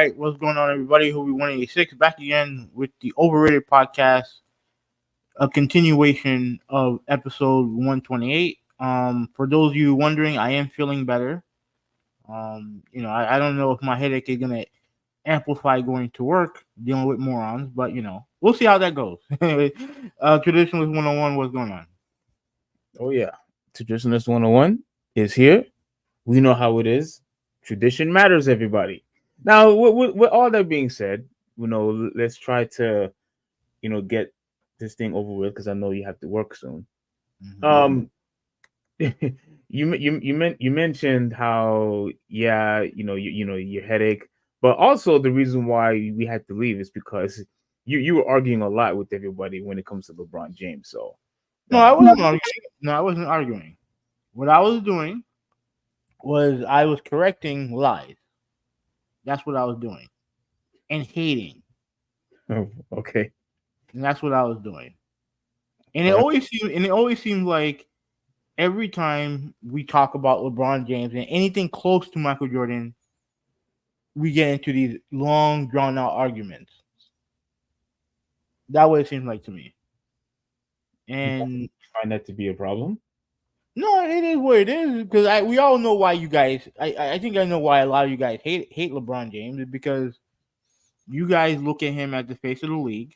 right, what's going on, everybody? Who be 186 back again with the Overrated Podcast, a continuation of episode 128. For those of you wondering, I am feeling better. I don't know if my headache is gonna amplify going to work, dealing with morons, but we'll see how that goes. Anyway, Traditionalist 101, what's going on? Oh yeah, Traditionalist 101 is here. We know how it is. Tradition matters, everybody. Now, with all that being said, let's try to, get this thing over with because I know you have to work soon. Mm-hmm. You mentioned how your headache, but also the reason why we had to leave is because you were arguing a lot with everybody when it comes to LeBron James. So No, I wasn't arguing. No, I wasn't arguing. What I was doing was I was correcting lies. That's what I was doing, and hating. oh, okay. And that's what I was doing. And Well, it always seems like every time we talk about LeBron James and anything close to Michael Jordan, we get into these long, drawn out arguments. That's what it seems like to me. you And find that to be a problem? no, it is what it is because we all know why you guys. I think I know why a lot of you guys hate LeBron James because you guys look at him as the face of the league,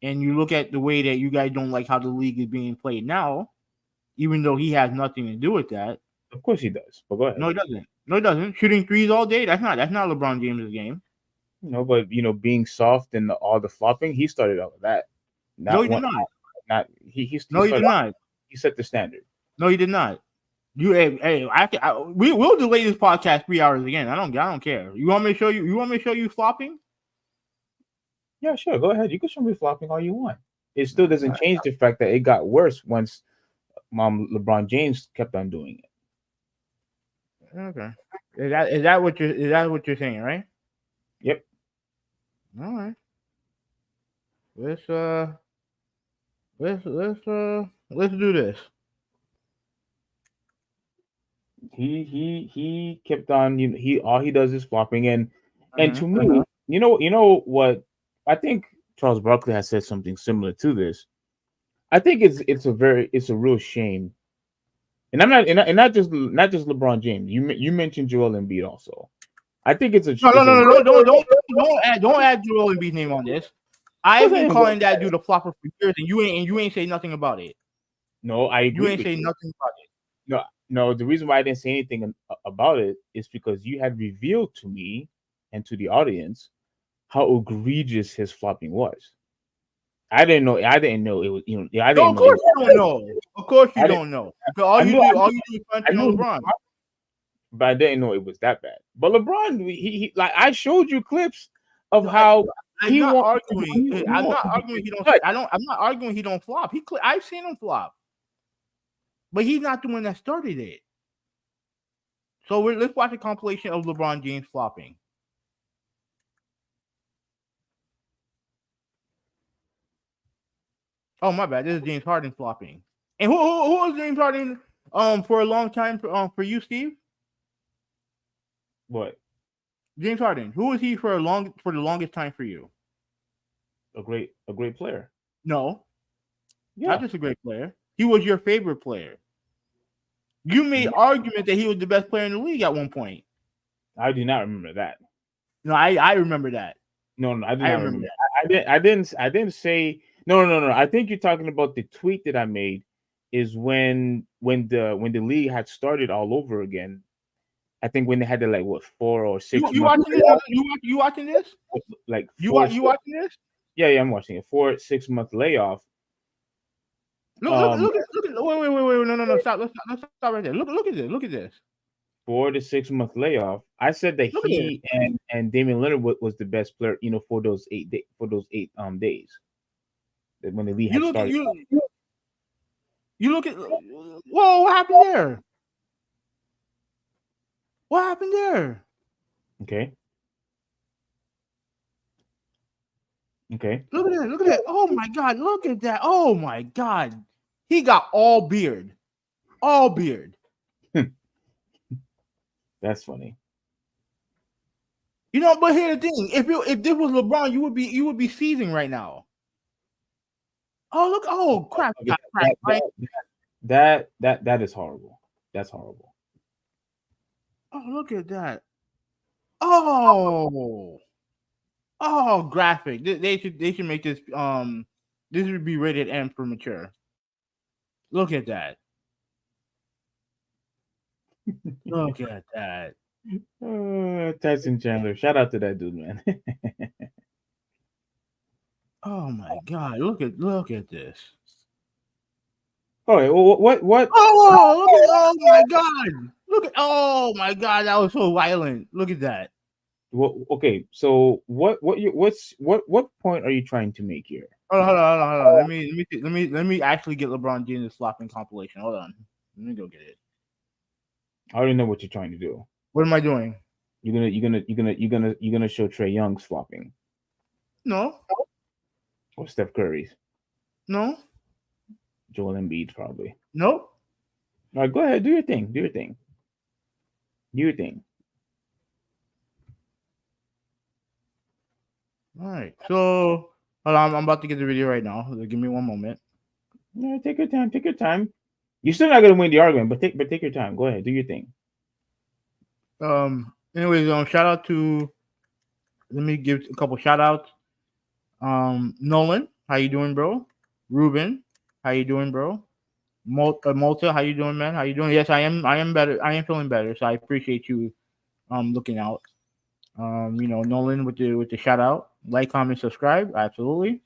and you look at the way that you guys don't like how the league is being played now, even though he has nothing to do with that. Of course he does. But go ahead. No, he doesn't. No, he doesn't. Shooting threes all day. That's not LeBron James' game. But being soft and all the flopping, he started out with that. No, he did not. Not he No, he did not. He set the standard. No, he did not. We'll delay this podcast 3 hours again. I don't care. You want me to show you? You want me to show you flopping? Yeah, sure. Go ahead. You can show me flopping all you want. It still doesn't change the fact that it got worse once LeBron James kept on doing it. Okay. Is that what you're saying, right? Yep. All right. Let's do this. He kept on. He all he does is flopping, and to me, you know what? I think Charles Barkley has said something similar to this. I think it's a real shame, and I'm not and not just LeBron James. You mentioned Joel Embiid also. I think it's a no, don't add Joel Embiid's name on this. I've been calling that dude a flopper for years, and you ain't say nothing about it. No, I agree. You ain't say nothing about it. No. The reason why I didn't say anything about it is because you had revealed to me and to the audience how egregious his flopping was. I didn't know it was. I didn't know. Of course you don't know. Of course you don't know. Because all you do is punch on LeBron. But I didn't know it was that bad. But LeBron, he like I showed you clips of how I'm not arguing. I'm not arguing he don't. I'm not arguing he don't flop. I've seen him flop, but he's not the one that started it. So let's watch a compilation of LeBron James flopping. Oh my bad. This is James Harden flopping. And who was James Harden for a long time for you, Steve? What? James Harden. Who was he for the longest time for you? A great player. No. Yeah. Not just a great player. He was your favorite player. You made argument that he was the best player in the league at one point. I do not remember that. No, I remember that. No, I do not remember that. I didn't say no. I think you're talking about the tweet that I made is when the league had started all over again. I think when they had to 4 or 6 months. You watching this? Like you watching this? Yeah, I'm watching it. 4-6 month layoff. Look at wait, no, stop. Let's stop right there. Look at this. 4 to 6 month layoff. I said that he and Damian Lillard was the best player, for those 8 days. That when the league had started. You look at whoa, what happened there? What happened there? Okay. Look at that. Oh my God, look at that. Oh my God. He got all beard. All beard. That's funny. But here's the thing: if this was LeBron, you would be seizing right now. Oh look! Oh crap! Okay, Crap! Right? that is horrible. That's horrible. Oh look at that! Oh, graphic. They should make this this would be rated M for mature. Look at that! Look at that! Tyson Chandler, shout out to that dude, man. Oh my god! Look at this! All right, well, what? Oh look at! Oh my god! Look at! Oh my god! That was so violent. Look at that! Okay, so what point are you trying to make here? Hold on. Let me actually get LeBron James flopping compilation. Hold on. Let me go get it. I already know what you're trying to do. What am I doing? You're gonna show Trey Young's flopping No. or Steph Curry's, No. Joel Embiid probably. Nope. All right, go ahead, do your thing. Do your thing. Do your thing. All right. So hold on. I'm about to get the video right now. Give me one moment. Yeah, take your time. Take your time. You're still not gonna win the argument, but take your time. Go ahead, do your thing. Anyways, shout out to. Let me give a couple shout outs. Nolan, how you doing, bro? Ruben, how you doing, bro? Malta, how you doing, man? How you doing? Yes, I am. I am better. I am feeling better. So I appreciate you looking out. Nolan with the shout out. Like, comment, subscribe. Absolutely.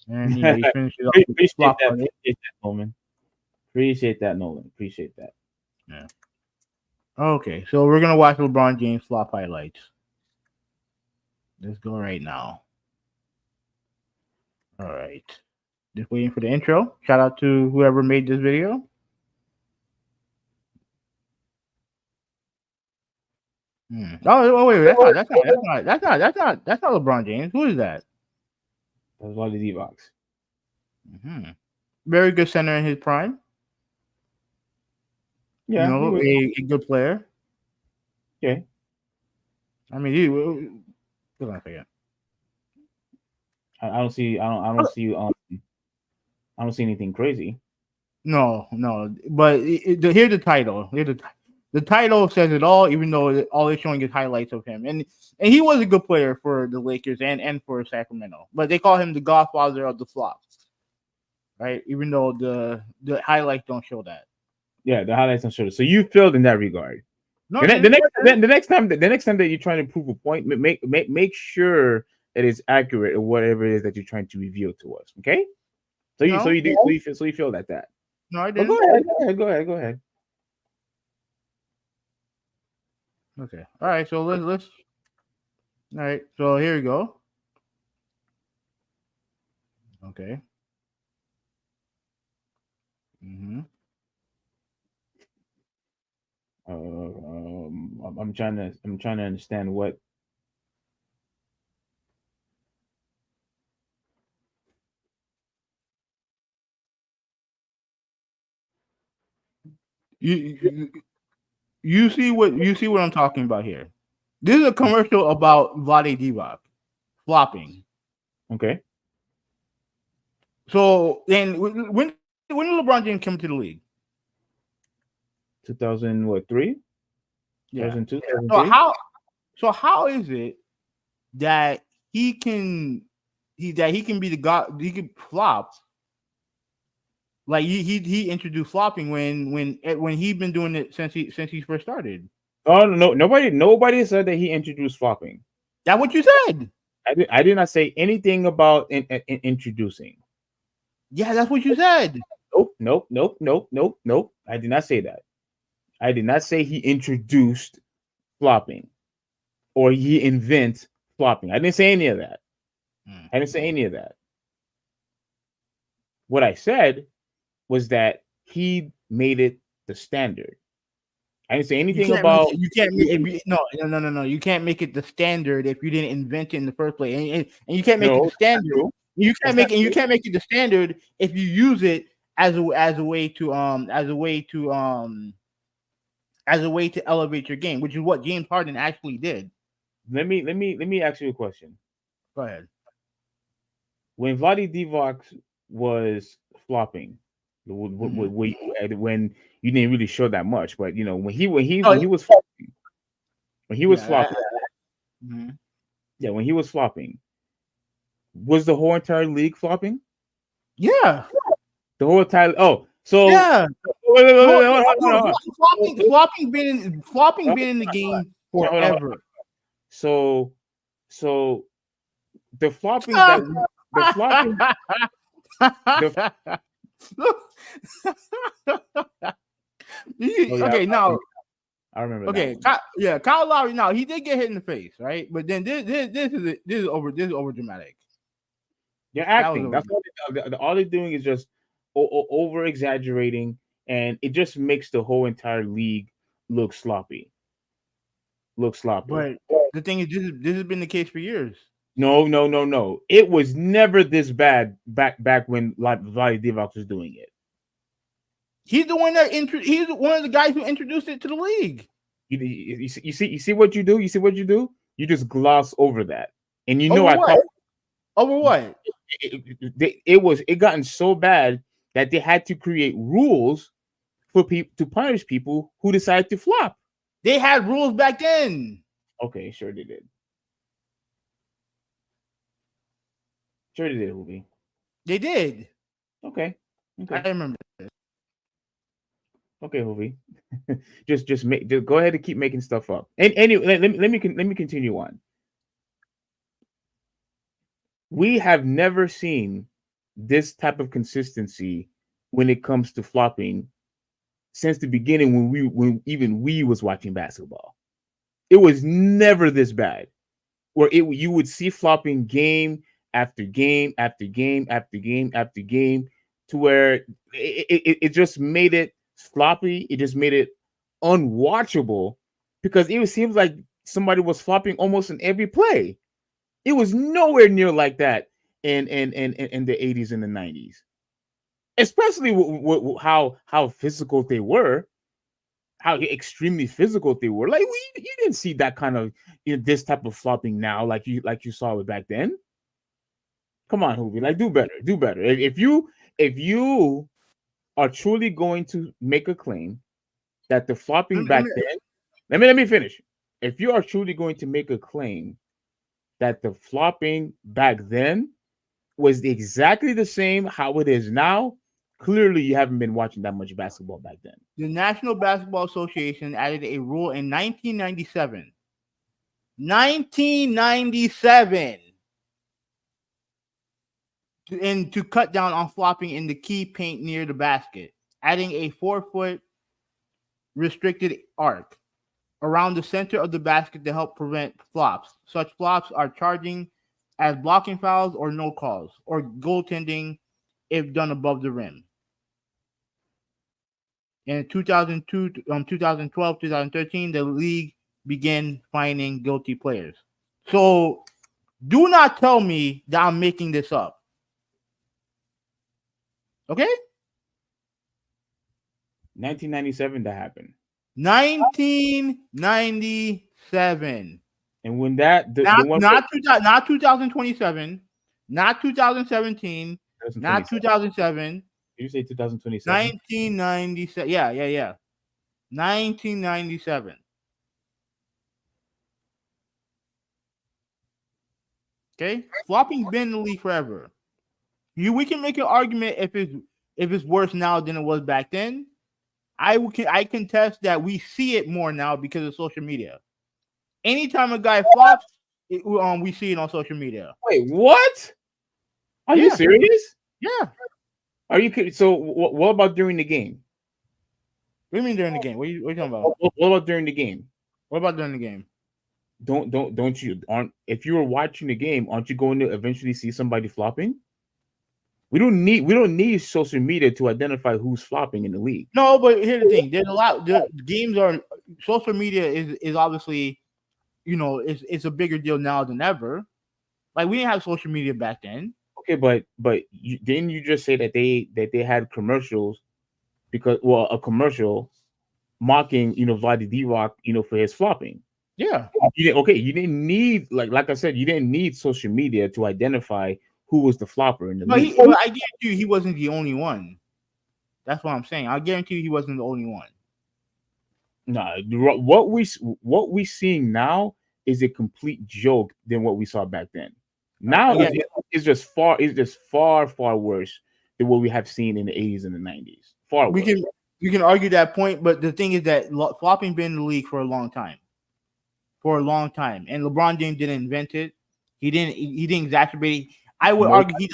And he finished it off with Appreciate flop that. on it. Appreciate that, Nolan. Appreciate that, Nolan. Appreciate that. Yeah. Okay, so we're gonna watch LeBron James flop highlights. Let's go right now. All right. Just waiting for the intro. Shout out to whoever made this video. Oh wait, that's not LeBron James. Who is that? That's Wally D-Box. Very good center in his prime. Yeah, a good player. Okay. I mean, hold on a second. I don't see anything crazy. No, but here's the title. The title says it all, even though all it's showing is highlights of him. And he was a good player for the Lakers and for Sacramento. But they call him the godfather of the flops. Right? Even though the highlights don't show that. Yeah, the highlights don't show it. So you failed in that regard. No, the next time that you're trying to prove a point, make sure that it's accurate or whatever it is that you're trying to reveal to us. Okay? So you feel that. No, I didn't. Go ahead. Okay. All right. So let's. All right. So here we go. Okay. I'm trying to understand what. You see what I'm talking about here. This is a commercial about Vlade Divac flopping. Okay. So then, when did LeBron James come to the league? 2003. Yeah. 2002. So how is it that he can be the god? He can flop. Like he introduced flopping when he'd been doing it since he first started. Oh no! Nobody said that he introduced flopping. That's what you said. I did not say anything about introducing. Yeah, that's what you said. Nope. I did not say that. I did not say he introduced flopping or he invents flopping. I didn't say any of that. I didn't say any of that. What I said was that he made it the standard. I didn't say anything about you can't no. You can't make it the standard if you didn't invent it in the first place, and you can't make it the standard. You can't make it the standard if you use it as a way to elevate your game, which is what James Harden actually did. let me ask you a question. Go ahead. When Vladi Divac was flopping, Hmm. when you didn't really show that much, but Oh, when he was flopping, when he was yeah. flopping, Mhm. yeah, when he was flopping, was the whole entire league flopping? Yeah. The whole entire so Yeah. wait, No, hold on. flopping been in the game Hold on. forever. So so the flopping that we, the flopping the oh yeah, Okay, now, I remember that okay, one. yeah, Kyle Lowry. Now he did get hit in the face, right? But then this is over dramatic. They're That was acting. over. That's all they're doing is just over exaggerating, and it just makes the whole entire league look sloppy. Look sloppy. But the thing is, this has been the case for years. No, no, no, no. It was never this bad back when Vladi Divac was doing it. He's the one that he's one of the guys who introduced it to the league. You see what you do. You see what you do. You just gloss over that, and Over I what? call Over what? it gotten so bad that they had to create rules for people to punish people who decide to flop. They had rules back then. Okay, sure they did. Sure they did, Hoovy. They did. Okay. I Okay. remember. Okay, Hoovy. just go ahead and keep making stuff up. And anyway, let me continue on. We have never seen this type of consistency when it comes to flopping since the beginning when even we was watching basketball. It was never this bad. Where you would see flopping game after game after game after game after game, to where it just made it sloppy. It just made it unwatchable because it seems like somebody was flopping almost in every play. It was nowhere near like that in the 80s and the 90s, especially how physical they were, how extremely physical they were. Like you didn't see that kind of this type of flopping now, like you saw it back then. Come on, Hoovy, like do better, do better. If you are truly going to make a claim that the flopping Let back me- then, let me finish. If you are truly going to make a claim that the flopping back then was exactly the same how it is now, clearly you haven't been watching that much basketball back then. The National Basketball Association added a rule in 1997. 1997. To cut down on flopping in the key paint near the basket, adding a 4-foot restricted arc around the center of the basket to help prevent flops. Such flops are charging as blocking fouls or no calls, or goaltending if done above the rim. In 2002, 2012, 2013, the league began fining guilty players. So do not tell me that I'm making this up. Okay? 1997 that happened. 1997. And when that the Not one not 2000, not 2027, not 2017, not 2027. 2007, Did you say 2027? 1997. Yeah, yeah, yeah. 1997. Okay? Flopping's been in the league forever. We can make an argument if it's worse now than it was back then. I contest that we see it more now because of social media. Anytime a guy flops, we see it on social media. Wait, what? Are you Yeah, serious? yeah. Are you kidding? So what about during the game? What do you mean during the game? What are you talking about? What about during the game? What about during the game? Don't you aren't if you were watching the game, aren't you going to eventually see somebody flopping? We don't need social media to identify who's flopping in the league. No, but here's the thing. There's a lot. The games are social media is obviously it's a bigger deal now than ever. Like we didn't have social media back then. Okay, but didn't you just say that they had commercials because a commercial mocking Vladi Divac for his flopping? Yeah. You didn't need like I said, you didn't need social media to identify who was the flopper in the league. But I guarantee you he wasn't the only one. That's what I'm saying. I guarantee you he wasn't the only one. Nah, what we seeing now is a complete joke than what we saw back then. Now Again, it's just far worse than what we have seen in the 80s and the 90s. Far we worse. can argue that point, but the thing is that flopping been in the league for a long time. And LeBron James didn't invent it. He didn't exacerbate it. I would argue he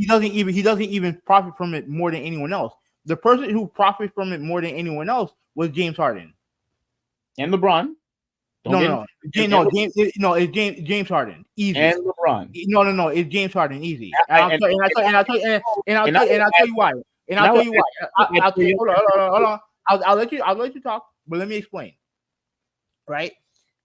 doesn't even profit from it more than anyone else. The person who profits from it more than anyone else was James Harden. And LeBron. It's James Harden. Easy. And LeBron. No, it's James Harden. Easy. And I'll tell you why. Hold on. I'll let you talk, but let me explain. Right?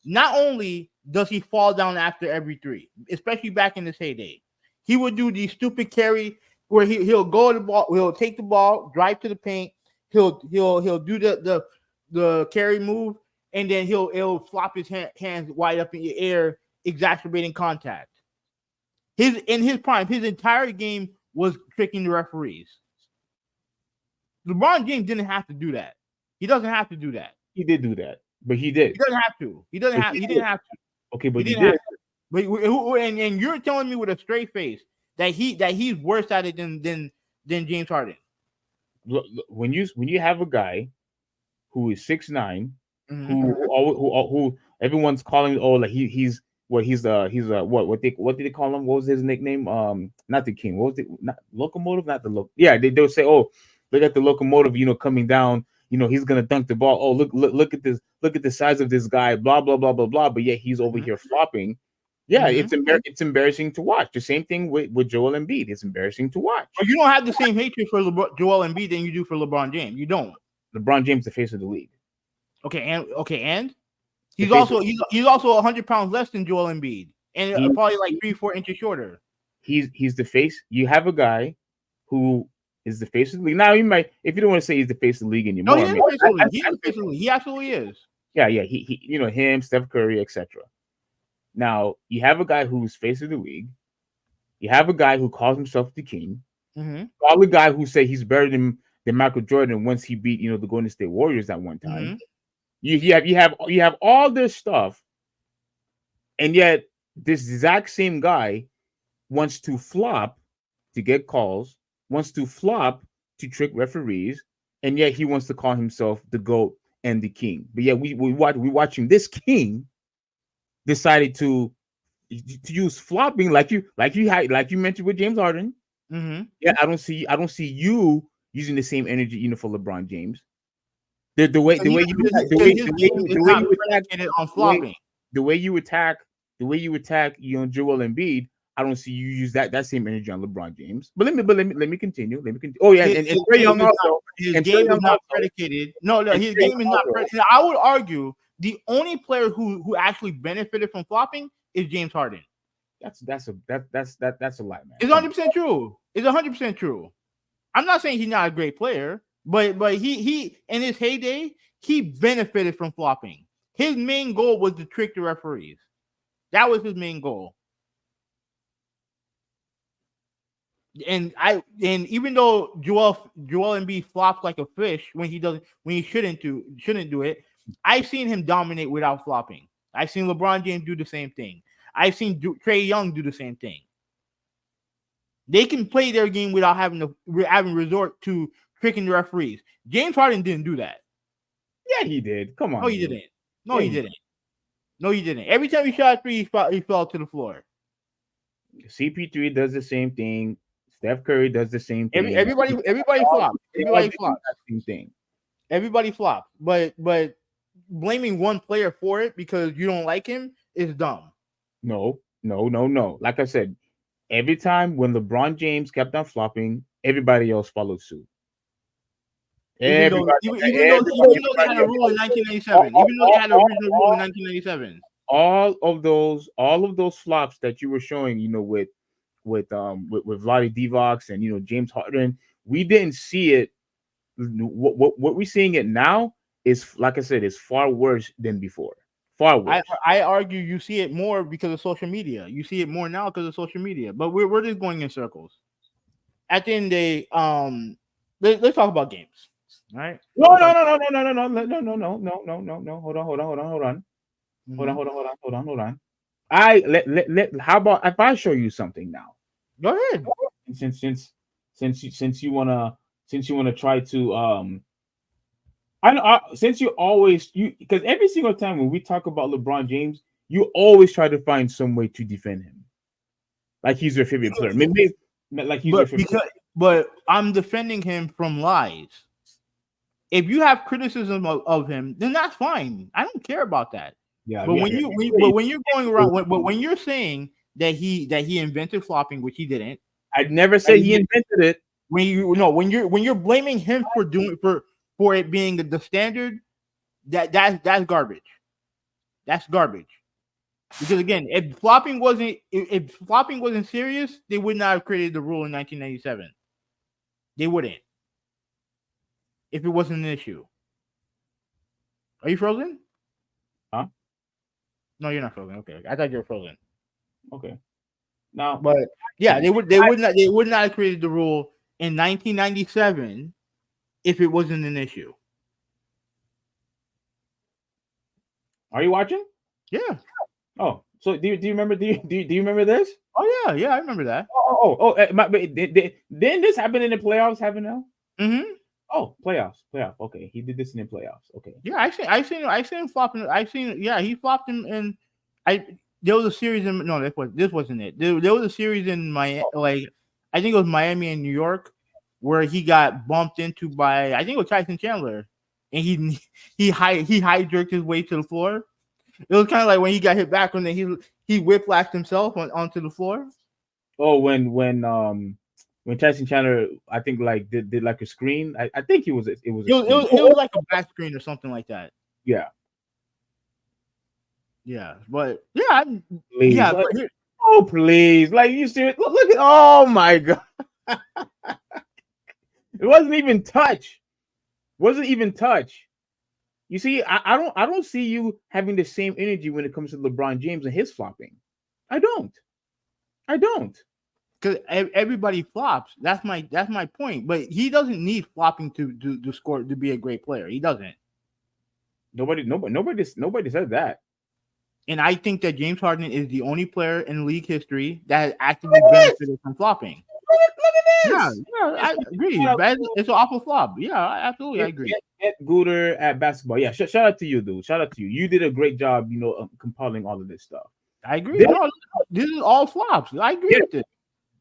Not only does he fall down after every three, especially back in his heyday, he would do these stupid carry where he'll go to the ball, he'll take the ball, drive to the paint, he'll do the carry move, and then he'll flop his hands wide up in the air, exacerbating contact. In his prime, his entire game was tricking the referees. LeBron James didn't have to do that. He doesn't have to do that. He did do that, but he did. He doesn't have to. He didn't have to. Okay, but he did. But and you're telling me with a straight face that he's worse at it than James Harden. Look, when you have a guy who is 6'9", who everyone's calling like he's what did they call him? What was his nickname? Not the king. What was it? Not locomotive. Not the Yeah, they'll say, oh, look at the locomotive. Coming down. He's gonna dunk the ball. Oh, look at this. Look at the size of this guy. Blah blah blah blah blah. But yet he's over here flopping. Yeah, it's embarrassing to watch. The same thing with Joel Embiid. It's embarrassing to watch. But you don't have the same hatred for Joel Embiid than you do for LeBron James. You don't. LeBron James, the face of the league. And he's also 100 pounds less than Joel Embiid, and probably like 3-4 inches shorter. He's the face. You have a guy who is the face of the league. Now you might, if you don't want to say he's the face of the league anymore. No, he's the face of the league. He absolutely is. Yeah. He him, Steph Curry, etc. Now you have a guy who's face of the league. You have a guy who calls himself the king. All the guy who say he's better than Michael Jordan once he beat the Golden State Warriors at one time. You have all this stuff, and yet this exact same guy wants to flop to get calls, wants to flop to trick referees, and yet he wants to call himself the GOAT and the king. But yet we watching this king decided to use flopping like you mentioned with James Harden. Yeah, I don't see you using the same energy for LeBron James. The way you attack Joel Embiid, I don't see you use that same energy on LeBron James. But let me continue. Oh yeah, and Trae Young also. His game is not predicated. No, his game is not predicated. I would argue the only player who actually benefited from flopping is James Harden. That's a lie, man. It's 100% true. It's 100% true. I'm not saying he's not a great player, but he in his heyday he benefited from flopping. His main goal was to trick the referees. That was his main goal. And even though Joel Embiid flops like a fish when he shouldn't do it, I've seen him dominate without flopping. I've seen LeBron James do the same thing. I've seen Trae Young do the same thing. They can play their game without having resort to tricking the referees. James Harden didn't do that. Yeah, he did. Come on. No, he didn't. No, he didn't. Every time he shot a three, he fell to the floor. CP3 does the same thing. Steph Curry does the same thing. Everybody flops. Everybody flops. Same thing. Everybody flops. But blaming one player for it because you don't like him is dumb. No. Like I said, every time when LeBron James kept on flopping, everybody else followed suit. Even though they had a rule in 1997. Even though they had an original rule in 1997. All of those flops that you were showing, with Vlade Divac and James Harden, we didn't see it. What we're seeing it now is, like I said, is far worse than before. Far worse. I argue you see it more because of social media. You see it more now because of social media. But we're just going in circles. At the end of the day, let's talk about games. All right. No, no, no, no, no, no, no, no, no, no, no, no, no, no, no. Hold on, hold on, hold on, hold on. Hold on, hold on, hold on, hold on, hold on. How about if I show you something now? Go ahead. Since you wanna try to I know since you always because every single time when we talk about LeBron James, you always try to find some way to defend him, like he's your favorite player. Maybe like he's your favorite. But I'm defending him from lies. If you have criticism of him, then that's fine. I don't care about that. Yeah, but yeah, when you're going around, when you're saying that he invented flopping, which he didn't. I'd never say he invented it. When you're blaming him for doing for it being the standard, that's garbage. That's garbage. Because again, if flopping wasn't serious, they would not have created the rule in 1997. They wouldn't. If it wasn't an issue. Are you frozen? Huh? No, you're not frozen. Okay, I thought you were frozen. Okay. Now, but yeah, they would not have created the rule in 1997 if it wasn't an issue. Are you watching? Yeah. Oh, so do you remember? Do you remember this? Oh yeah, I remember that. Didn't this happen in the playoffs? Happen now? Mm-hmm. Oh, playoffs. Okay, he did this in the playoffs. Okay. Yeah, I seen him flopping. He flopped him, and there was a series in this wasn't it. There was a series in Miami, I think it was Miami and New York, where he got bumped into by I think it was Tyson Chandler, and he hijacked his way to the floor. It was kind of like when he got hit back, and then he whiplashed himself onto the floor. Oh, when Tyson Chandler, I think did like a screen. I think it was like a back screen or something like that. Yeah. Yeah, but yeah, please, like you see, look at, oh my god, it wasn't even touch. You see, I don't see you having the same energy when it comes to LeBron James and his flopping. I don't. Because everybody flops. That's my point. But he doesn't need flopping to score to be a great player. He doesn't. Nobody said that. And I think that James Harden is the only player in league history that has actively benefited from flopping. Look at this. Yeah, I agree. It's an awful flop. Yeah, absolutely, I agree. Get Gooder at basketball. Yeah, shout out to you, dude. Shout out to you. You did a great job, compiling all of this stuff. I agree. This is all flops. I agree with this.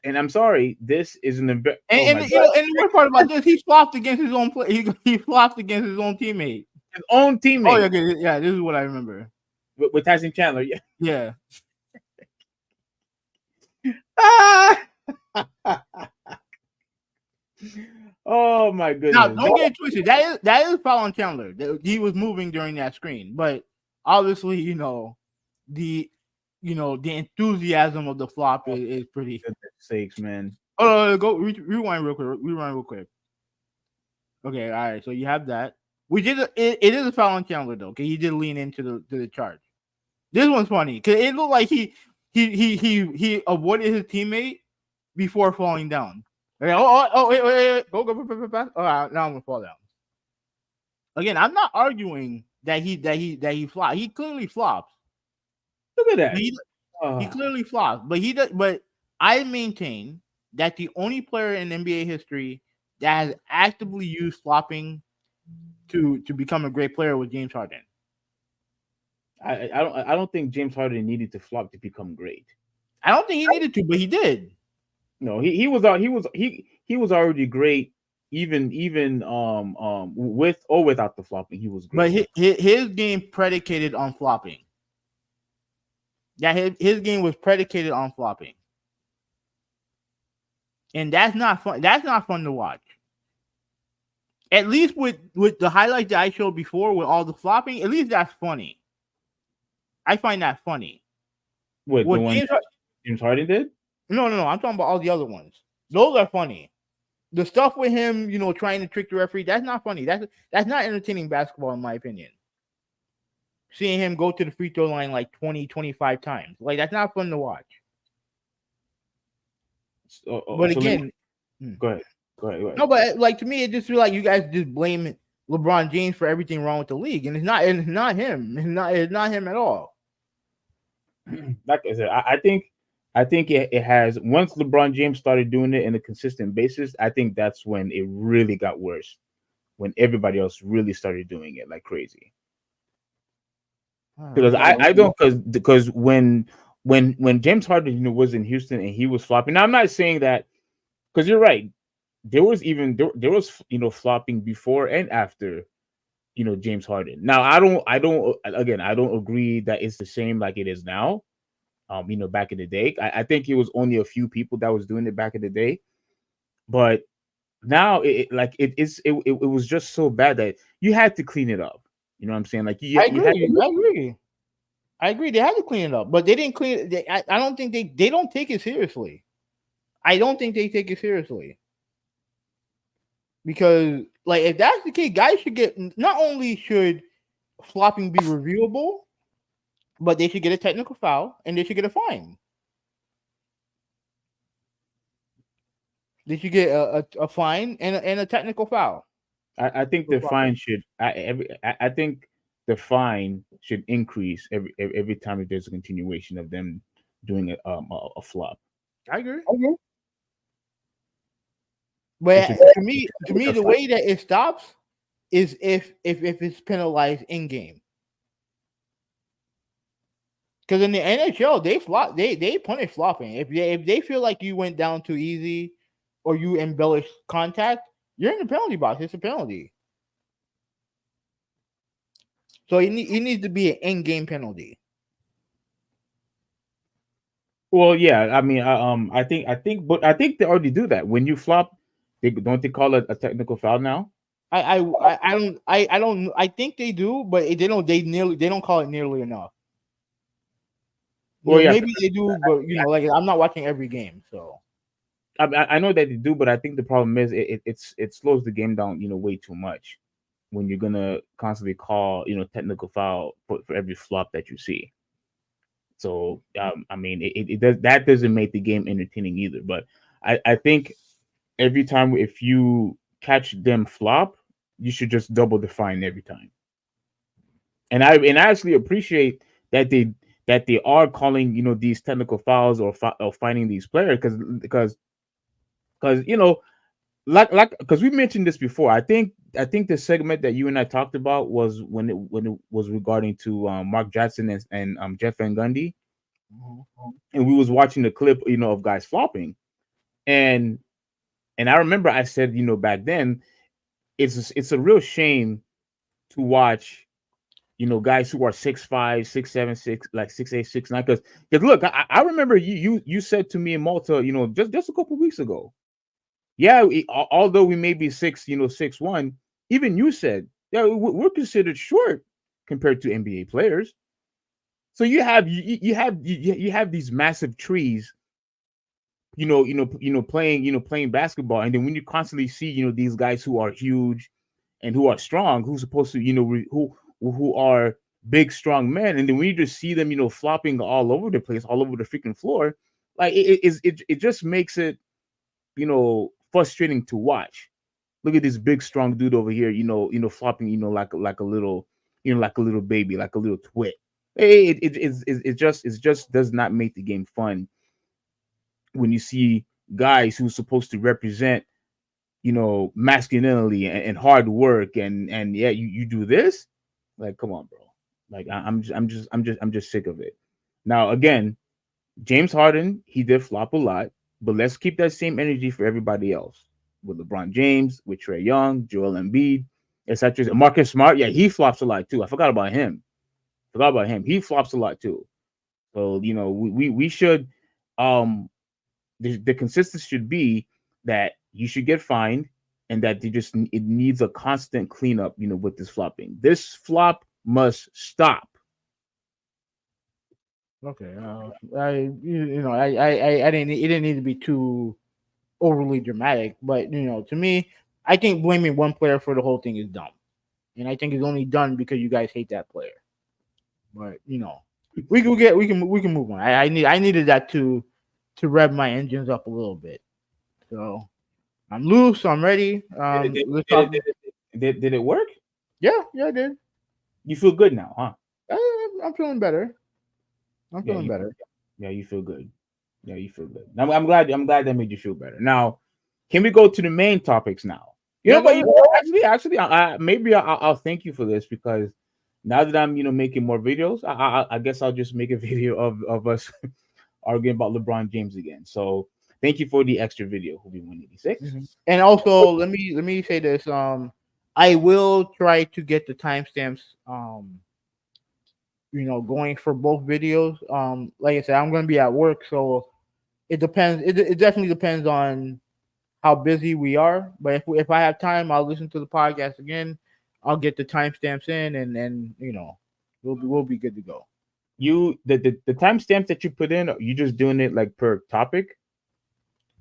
And I'm sorry, this is an and the worst part about this, he flopped against his own play. He flopped against his own teammate. Oh, yeah, this is what I remember. With Tyson Chandler, yeah. Yeah. Oh my goodness! Now, don't get it twisted. That is foul on Chandler. He was moving during that screen, but obviously, the enthusiasm of the flop is pretty. For sakes, man. Go rewind real quick. Okay, all right. So you have that. It is a foul on Chandler though. Okay, he did lean into the charge. This one's funny because it looked like he avoided his teammate before falling down. Okay, wait, go. All right, now I'm gonna fall down. Again, I'm not arguing that he flopped. He clearly flops. Look at that. He clearly flops, but I maintain that the only player in NBA history that has actively used flopping to become a great player was James Harden. I don't think James Harden needed to flop to become great. I don't think he needed to, but he did. No, he was already great, even with or without the flopping. He was great. But his game predicated on flopping. Yeah, his game was predicated on flopping, and that's not fun. That's not fun to watch. At least with the highlights that I showed before, with all the flopping, at least that's funny. I find that funny. Wait, the one James Harden did? No. I'm talking about all the other ones. Those are funny. The stuff with him, trying to trick the referee, that's not funny. That's not entertaining basketball, in my opinion. seeing him go to the free throw line like 20, 25 times. Like that's not fun to watch. But So let me again, go ahead. Go ahead. Go ahead. no, but like to me, it just feel like you guys just blame LeBron James for everything wrong with the league, and it's not. And it's not him. It's not him at all. Like I said, I think it has once LeBron James started doing it in a consistent basis. I think that's when it really got worse. When everybody else really started doing it like crazy. Because I don't because when James Harden was in Houston and he was flopping. Now I'm not saying that because you're right. There was flopping before and after James Harden. Now I don't agree that it's the same like it is now. Back in the day, I think it was only a few people that was doing it back in the day, but now it was just so bad that you had to clean it up. You know what I'm saying? Like I you had agree. I agree. I agree. They had to clean it up, but they didn't clean it. I don't think they don't take it seriously. I don't think they take it seriously because, like, if that's the case, guys should get not only should flopping be reviewable, but they should get a technical foul and they should get a fine. They should get a fine and a technical foul. I think the fine should I think the fine should increase every time that there's a continuation of them doing a flop. I agree. Okay. But to me, the way that it stops is if it's penalized in game. Because in the NHL, they punish flopping. If they feel like you went down too easy or you embellish contact, you're in the penalty box. It's a penalty. So it needs to be an in-game penalty. Well, yeah, I mean, I think they already do that when you flop. They call it a technical foul now? I think they do, but they don't call it nearly enough. Well, yeah, maybe they do, but like I'm not watching every game, so I know that they do, but I think the problem is it slows the game down, way too much when you're gonna constantly call, technical foul for every flop that you see. So I mean, it does that doesn't make the game entertaining either. But I think every time if you catch them flop, you should just double the fine every time. And I actually appreciate that they are calling these technical fouls or fining these players because like because we mentioned this before. I think the segment that you and I talked about was when it was regarding to Mark Jackson and Jeff Van Gundy, and we was watching the clip of guys flopping, and I remember I said back then it's a real shame to watch guys who are 6'5", 6'7", 6'8", 6'9". Because look, I remember you said to me in Malta, just a couple weeks ago, yeah, although we may be 6'1", even you said, yeah, we're considered short compared to NBA players. So you have these massive trees, playing basketball, and then when you constantly see these guys who are huge and who are strong, who's supposed to who are big strong men, and then when you just see them flopping all over the place, all over the freaking floor, like it just makes it frustrating to watch. Look at this big strong dude over here, flopping, like a little, like a little baby, like a little twit. It just does not make the game fun when you see guys who's supposed to represent, masculinity and hard work, and yeah, you do this, like, come on, bro. Like I'm just sick of it. Now again, James Harden, he did flop a lot, but let's keep that same energy for everybody else. With LeBron James, with Trae Young, Joel Embiid, etc. Marcus Smart, yeah, he flops a lot too. I forgot about him. He flops a lot too. So we should the consistency should be that you should get fined and that it needs a constant cleanup, with this flopping. This flop must stop. okay. I didn't. It didn't need to be too overly dramatic, but to me, I think blaming one player for the whole thing is dumb, and I think it's only done because you guys hate that player. But we can move on. I needed that to rev my engines up a little bit. So I'm loose. I'm ready. Let's talk. Did it work? Yeah, I did. You feel good now, huh? I'm feeling better. I'm Yeah, feeling better. you feel good. Yeah, you feel good. I'm glad. I'm glad that made you feel better. Now, can we go to the main topics now? You Yeah, know, go but ahead. actually, maybe I'll thank you for this because now that I'm making more videos, I guess I'll just make a video of us arguing about LeBron James again. So thank you for the extra video, Who Be 186. And also, let me say this. I will try to get the timestamps. Going for both videos. Like I said, I'm going to be at work, so it depends. It definitely depends on how busy we are. But if I have time, I'll listen to the podcast again. I'll get the timestamps in, and we'll be good to go. You the timestamps that you put in, are you just doing it like per topic?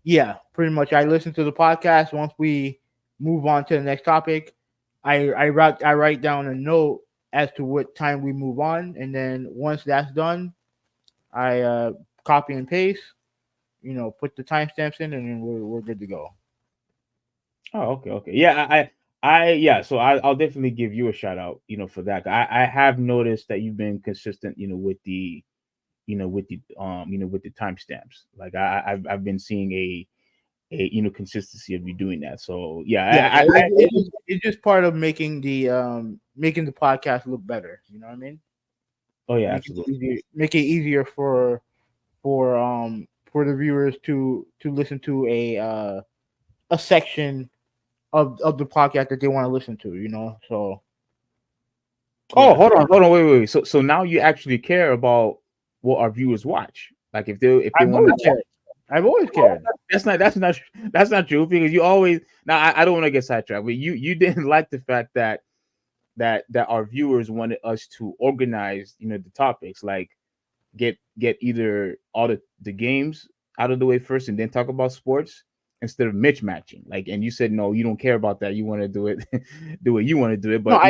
Yeah, pretty much. I listen to the podcast. Once we move on to the next topic, I write down a note as to what time we move on, and then once that's done, I copy and paste. Put the timestamps in, and then we're good to go. Oh, okay. Yeah, yeah. So I'll definitely give you a shout out, for that. I have noticed that you've been consistent, with the, with the timestamps. Like I've been seeing a consistency of you doing that. So Yeah, yeah, it's just part of making the podcast look better. You know what I mean? oh yeah, Make it absolutely. easier. Make it easier for the viewers to listen to a section of the podcast that they want to listen to. So Oh, yeah, hold on, wait. So now you actually care about what our viewers watch. Like if they I've want always to, cared. I've always cared. that's not true because you always now I don't want to get sidetracked, but you didn't like the fact that our viewers wanted us to organize, the topics, like get either all the games out of the way first and then talk about sports instead of mismatching. Like, and you said no, you don't care about that. You want to do it, do what you want to do it. No, But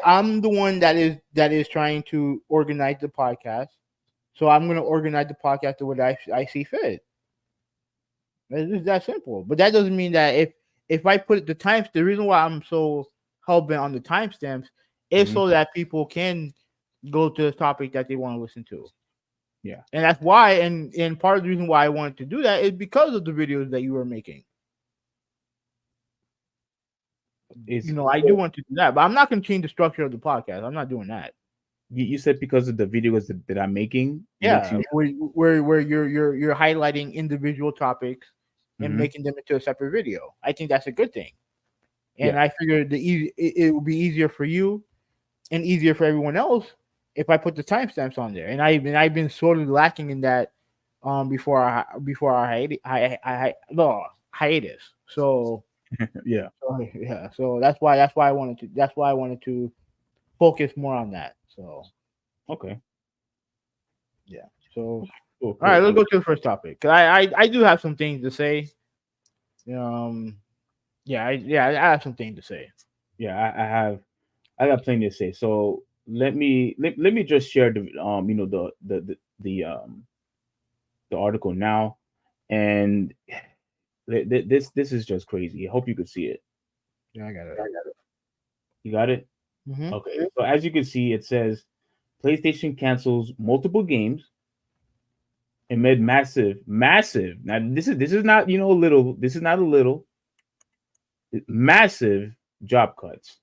I'm the one that is trying to organize the podcast. So I'm going to organize the podcast the way I see fit. It's just that simple. But that doesn't mean that if I put the times, the reason why I'm so hell bent on the timestamps is Mhm. so that people can go to the topic that they want to listen to. Yeah, And that's why, and part of the reason why I wanted to do that is because of the videos that you were making. is I do want to do that, but I'm not going to change the structure of the podcast. I'm not doing that. you said because of the videos that I'm making makes Yeah, you. where you're highlighting individual topics and Mhm. making them into a separate video. I think that's a good thing. And Yeah, I figured it would be easier for you and easier for everyone else if I put the timestamps on there. And I've been sorely lacking in that before our hiatus. yeah. Yeah, so that's why I wanted to focus more on that. So Okay. yeah. So Cool. all right, Cool. let's Cool. go to the first topic. 'Cause I do have some things to say. Um, I have some things to say. Yeah, I got plenty to say. So let me just share the the article now, and this is just crazy. I hope you could see it. Yeah, I got it. You got it? Mm-hmm. Okay. So as you can see, it says PlayStation cancels multiple games amid massive. Now this is not a little. This is not a little massive job cuts.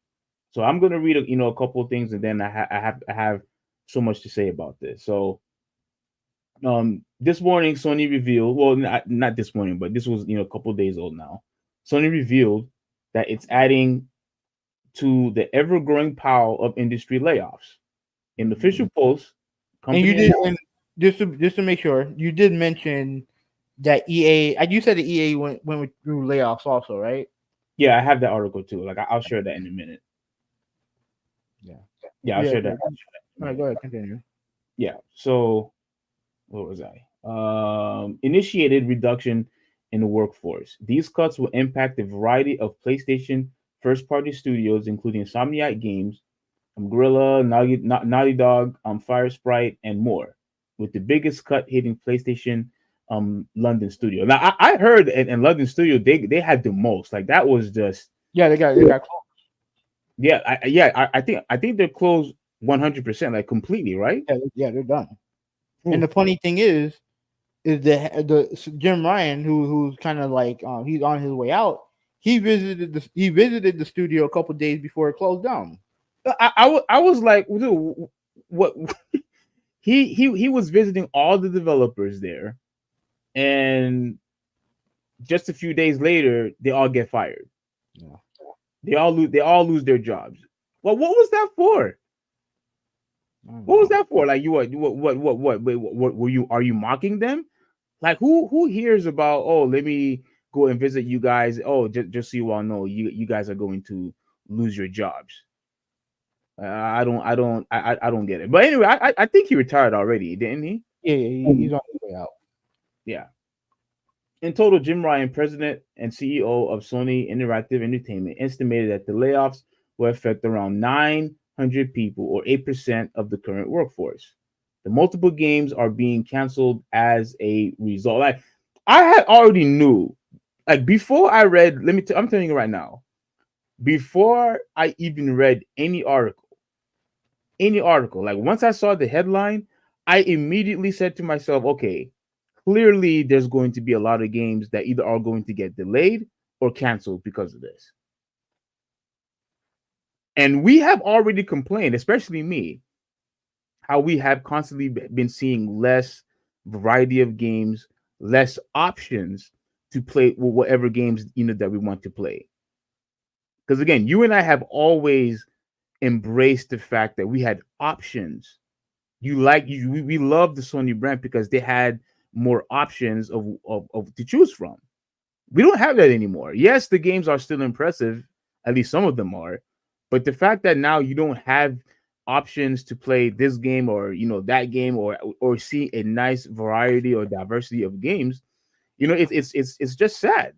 So I'm gonna read a couple of things, and then I have so much to say about this. So this morning Sony revealed, well, not this morning, but this was a couple of days old now. Sony revealed that it's adding to the ever-growing pile of industry layoffs. In the official post, And you company did, announced, and just to make sure, you did mention that EA. You said the EA went through layoffs also, right? yeah, I have that article too. Like I'll share that in a minute. Yeah. Yeah, I'll Yeah. share that. All right, go ahead, continue. Yeah. So what was I? Initiated reduction in the workforce. These cuts will impact a variety of PlayStation first-party studios, including Insomniac Games, Gorilla, Naughty Dog, Fire Sprite, and more, with the biggest cut hitting PlayStation London studio. Now I heard in London studio they had the most. Like that was just Yeah, they got close. yeah, I think they're closed 100%, like completely, right? Yeah, they're done. And Oof. the funny thing is the Jim Ryan, who's kind of like he's on his way out. He visited the studio a couple days before it closed down. I was like, dude, what? He was visiting all the developers there, and just a few days later, they all get fired. Yeah, They all lose their jobs. Well, what was that for? I don't What was know. that for? Like you what wait, what were you are you mocking them? Like who hears about, oh, let me go and visit you guys. Oh, just so you all know, you guys are going to lose your jobs. I don't get it. But anyway, I think he retired already, didn't he? Yeah, he's on his way out. Yeah. In total, Jim Ryan, president and CEO of Sony Interactive Entertainment, estimated that the layoffs will affect around 900 people, or 8% of the current workforce. The multiple games are being canceled as a result. Like I had already knew, like before I read. I'm telling you right now. Before I even read any article, like once I saw the headline, I immediately said to myself, okay, clearly there's going to be a lot of games that either are going to get delayed or canceled because of this. And we have already complained, especially me, how we have constantly been seeing less variety of games, less options to play whatever games that we want to play. Because again, you and I have always embraced the fact that we had options. We love the Sony brand because they had more options of to choose from. We don't have that anymore. Yes, the games are still impressive, at least some of them are, but the fact that now you don't have options to play this game or that game, or see a nice variety or diversity of games, it's just sad.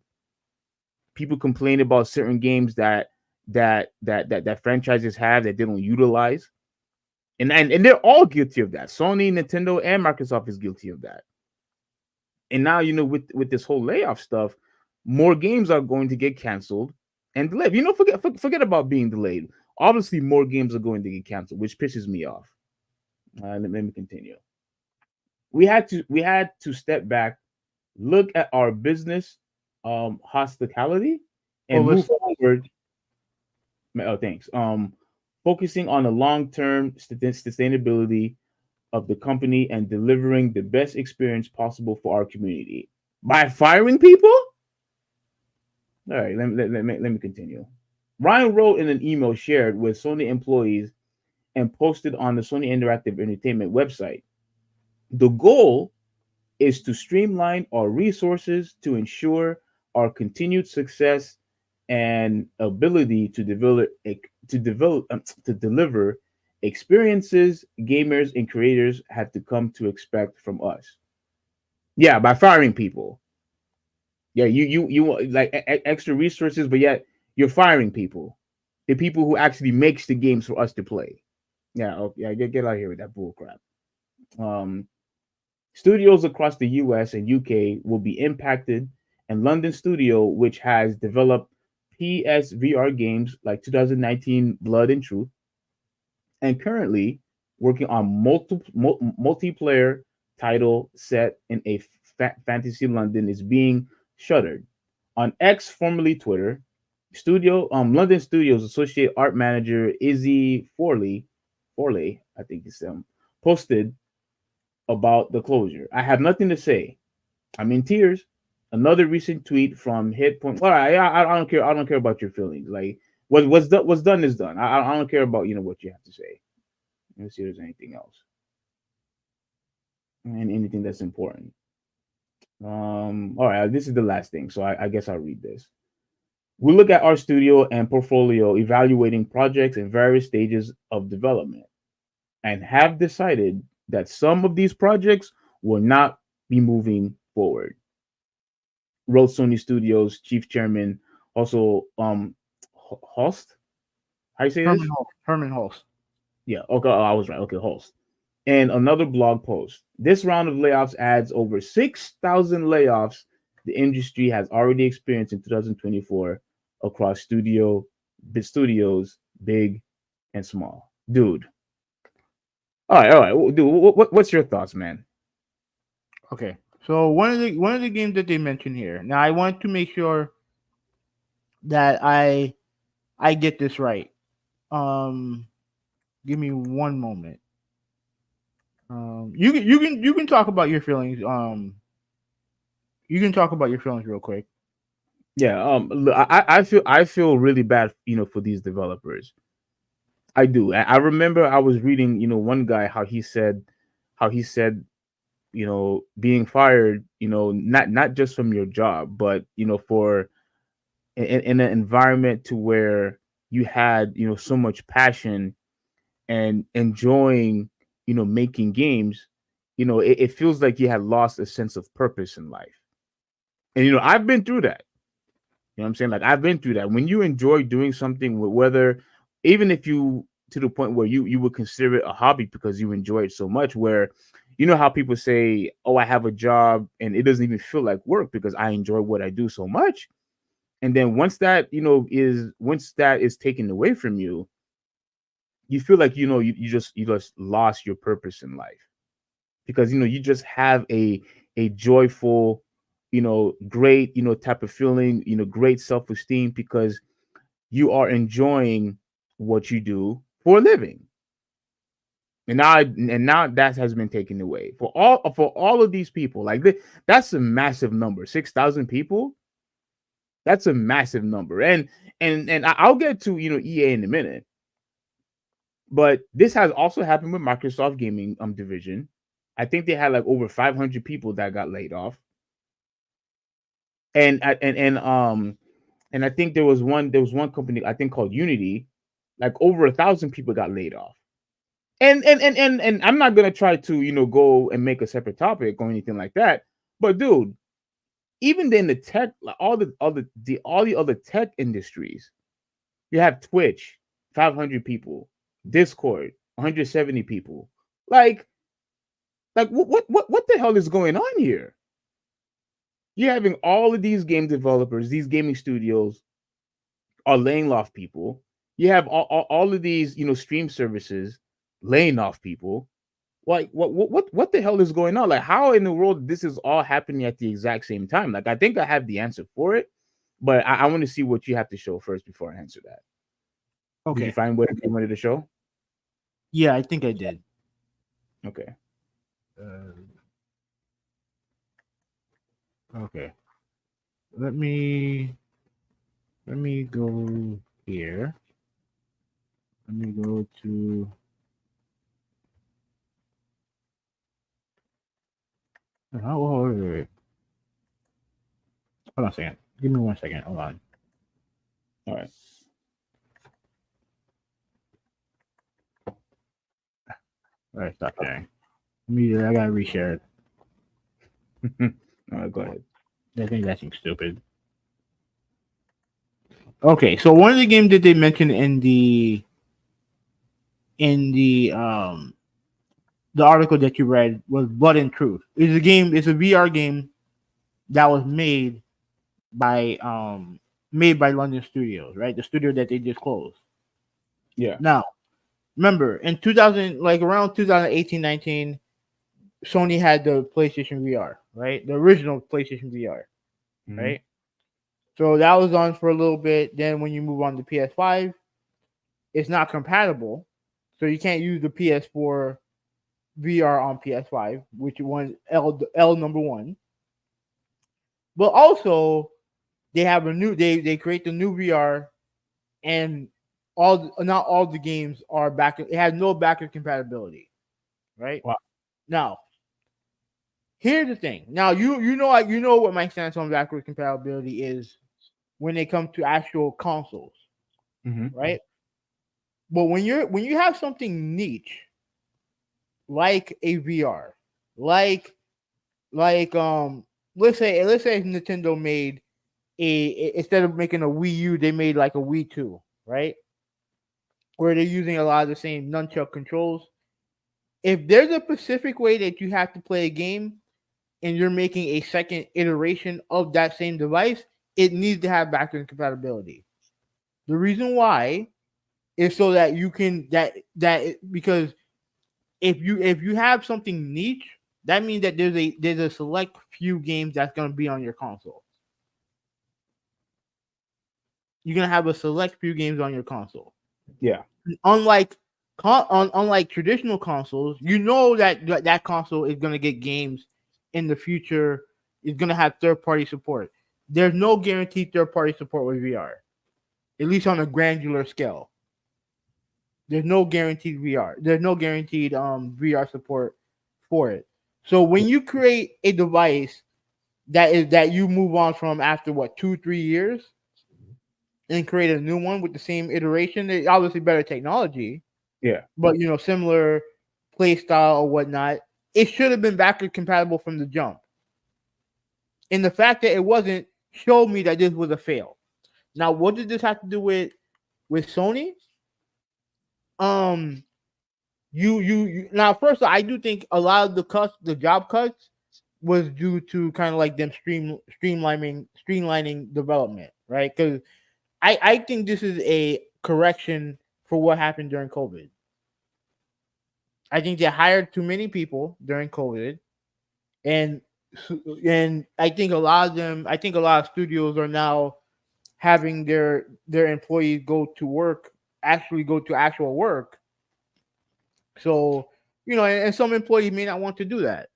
People complain about certain games that franchises have that they don't utilize, and they're all guilty of that. Sony, Nintendo, and Microsoft is guilty of that. And now, with this whole layoff stuff, more games are going to get canceled and delayed. Forget about being delayed. Obviously, more games are going to get canceled, which pisses me off. Let me continue. We had to step back, look at our business hospitality, Well, and move forward. Oh, thanks. Focusing on the long-term sustainability of the company and delivering the best experience possible for our community by firing people. All right, let me continue. Ryan wrote in an email shared with Sony employees and posted on the Sony Interactive Entertainment website. The goal is to streamline our resources to ensure our continued success and ability to deliver experiences gamers and creators have to come to expect from us. Yeah, by firing people. Yeah, you want like extra resources, but yet you're firing people, the people who actually makes the games for us to play. Yeah, okay, yeah, get out of here with that bull crap. Um, Studios across the US and UK will be impacted, and London studio, which has developed PSVR games like 2019 Blood and Truth, and currently working on multiplayer title set in a fantasy London, is being shuttered. On X, formerly Twitter, London Studios associate art manager Izzy Forley, I think it's posted about the closure. I have nothing to say. I'm in tears. Another recent tweet from Hit Point. All right, I don't care. I don't care about your feelings. Like what's done is done. I don't care about what you have to say. Let's see if there's anything else and anything that's important. All right, this is the last thing, so I guess I'll read this. We look at our studio and portfolio, evaluating projects in various stages of development, and have decided that some of these projects will not be moving forward. Wrote Sony Studios chief chairman, also Host. How you say Herman this? Hulst. Herman Hulst. Yeah, okay, I was right. Okay, host. And another blog post. This round of layoffs adds over 6,000 layoffs the industry has already experienced in 2024 across studios, big and small. Dude. All right. Dude, what's your thoughts, man? Okay. So one of the games that they mentioned here. Now I want to make sure that I get this right. Um, give me one moment. You can talk about your feelings. You can talk about your feelings real quick. Yeah, I feel really bad, for these developers. I do. I remember I was reading, one guy how he said, being fired, not just from your job, but for in an environment to where you had, so much passion and enjoying, making games, it feels like you had lost a sense of purpose in life. And I've been through that. You know what I'm saying? Like I've been through that. When you enjoy doing something, whether even if you to the point where you would consider it a hobby because you enjoy it so much, where how people say, "Oh, I have a job and it doesn't even feel like work because I enjoy what I do so much." And then once that is taken away from you, you feel like you just lost your purpose in life because you just have a joyful, great, type of feeling, great self-esteem because you are enjoying what you do for a living. And now that has been taken away for all of these people. Like that's a massive number. 6,000 people. That's a massive number. And I'll get to EA in a minute. But this has also happened with Microsoft Gaming division. I think they had like over 500 people that got laid off. And I think there was one company I think called Unity, like over 1,000 people got laid off. And I'm not gonna try to go and make a separate topic or anything like that. But dude, even in the tech, like all the other tech industries, you have Twitch, 500 people, Discord, 170 people. Like what the hell is going on here? You're having all of these game developers, these gaming studios are laying off people. You have all of these, stream services laying off people. Like what the hell is going on? Like how in the world this is all happening at the exact same time? Like I think I have the answer for it, but I want to see what you have to show first before I answer that. Did you Okay. find what you wanted to show? Yeah, I think I did. Okay. Uh, okay. Let me let me go here. Let me go to. Oh, wait. Hold on a second. Give me 1 second. Hold on. All right. All right, stop sharing. I gotta reshare it. All right. Go ahead. I think that's stupid. Okay, so one of the games that they mentioned in the article that you read was Blood and Truth. It's a game. It's a VR game that was by made by London Studios, right? The studio that they just closed. Yeah. Now, remember in 2000, like around 2018, 19, Sony had the PlayStation VR, right? The original PlayStation VR, Hmm. right? So that was on for a little bit. Then when you move on to PS5, it's not compatible, so you can't use the PS4 VR on PS5, which one L number one. But also they create the new VR, and not all the games are back. It has no backward compatibility, right? Wow. Now, here's the thing. Now you know what my stance on backward compatibility is when it comes to actual consoles, Hmm. right? But when you have something niche like a VR, like like let's say Nintendo made instead of making a Wii U, they made like a Wii 2, right? where they're using a lot of the same nunchuck controls. If there's a specific way that you have to play a game and you're making a second iteration of that same device, it needs to have backwards compatibility. The reason why is so that you can because if you have something niche, that means that there's a select few games that's gonna be on your console. You're gonna have a select few games on your console. Yeah. Unlike unlike traditional consoles, you know that console is gonna get games in the future. Is gonna have third party support. There's no guaranteed third party support with VR, at least on a granular scale. There's no guaranteed VR. There's no guaranteed VR support for it. So when you create a device that you move on from after what 2-3 years and create a new one with the same iteration, it's obviously better technology, Yeah. but similar play style or whatnot. It should have been backward compatible from the jump. And the fact that it wasn't showed me that this was a fail. Now, what did this have to do with Sony? Um, you now first I do think a lot of the job cuts was due to kind of like them streamlining development, right? Because I think this is a correction for what happened during COVID. I think they hired too many people during COVID, and I think a lot of them, I think a lot of studios are now having their employees go to work, actually go to actual work. So and some employees may not want to do that.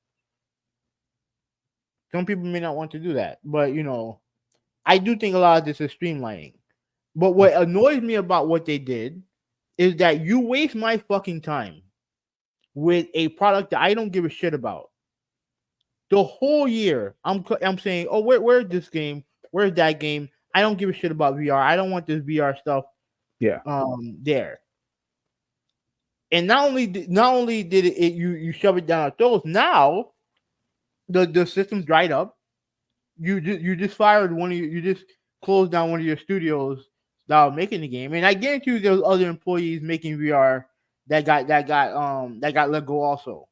Some people may not want to do that, but I do think a lot of this is streamlining. But what annoys me about what they did is that you waste my fucking time with a product that I don't give a shit about. The whole year, I'm saying, oh, where's this game? Where's that game? I don't give a shit about VR. I don't want this VR stuff. Yeah. There. And not only did you shove it down our throats. Now the system dried up. You just fired one of you just closed down one of your studios that were making the game, and I guarantee you there's other employees making VR that got let go also.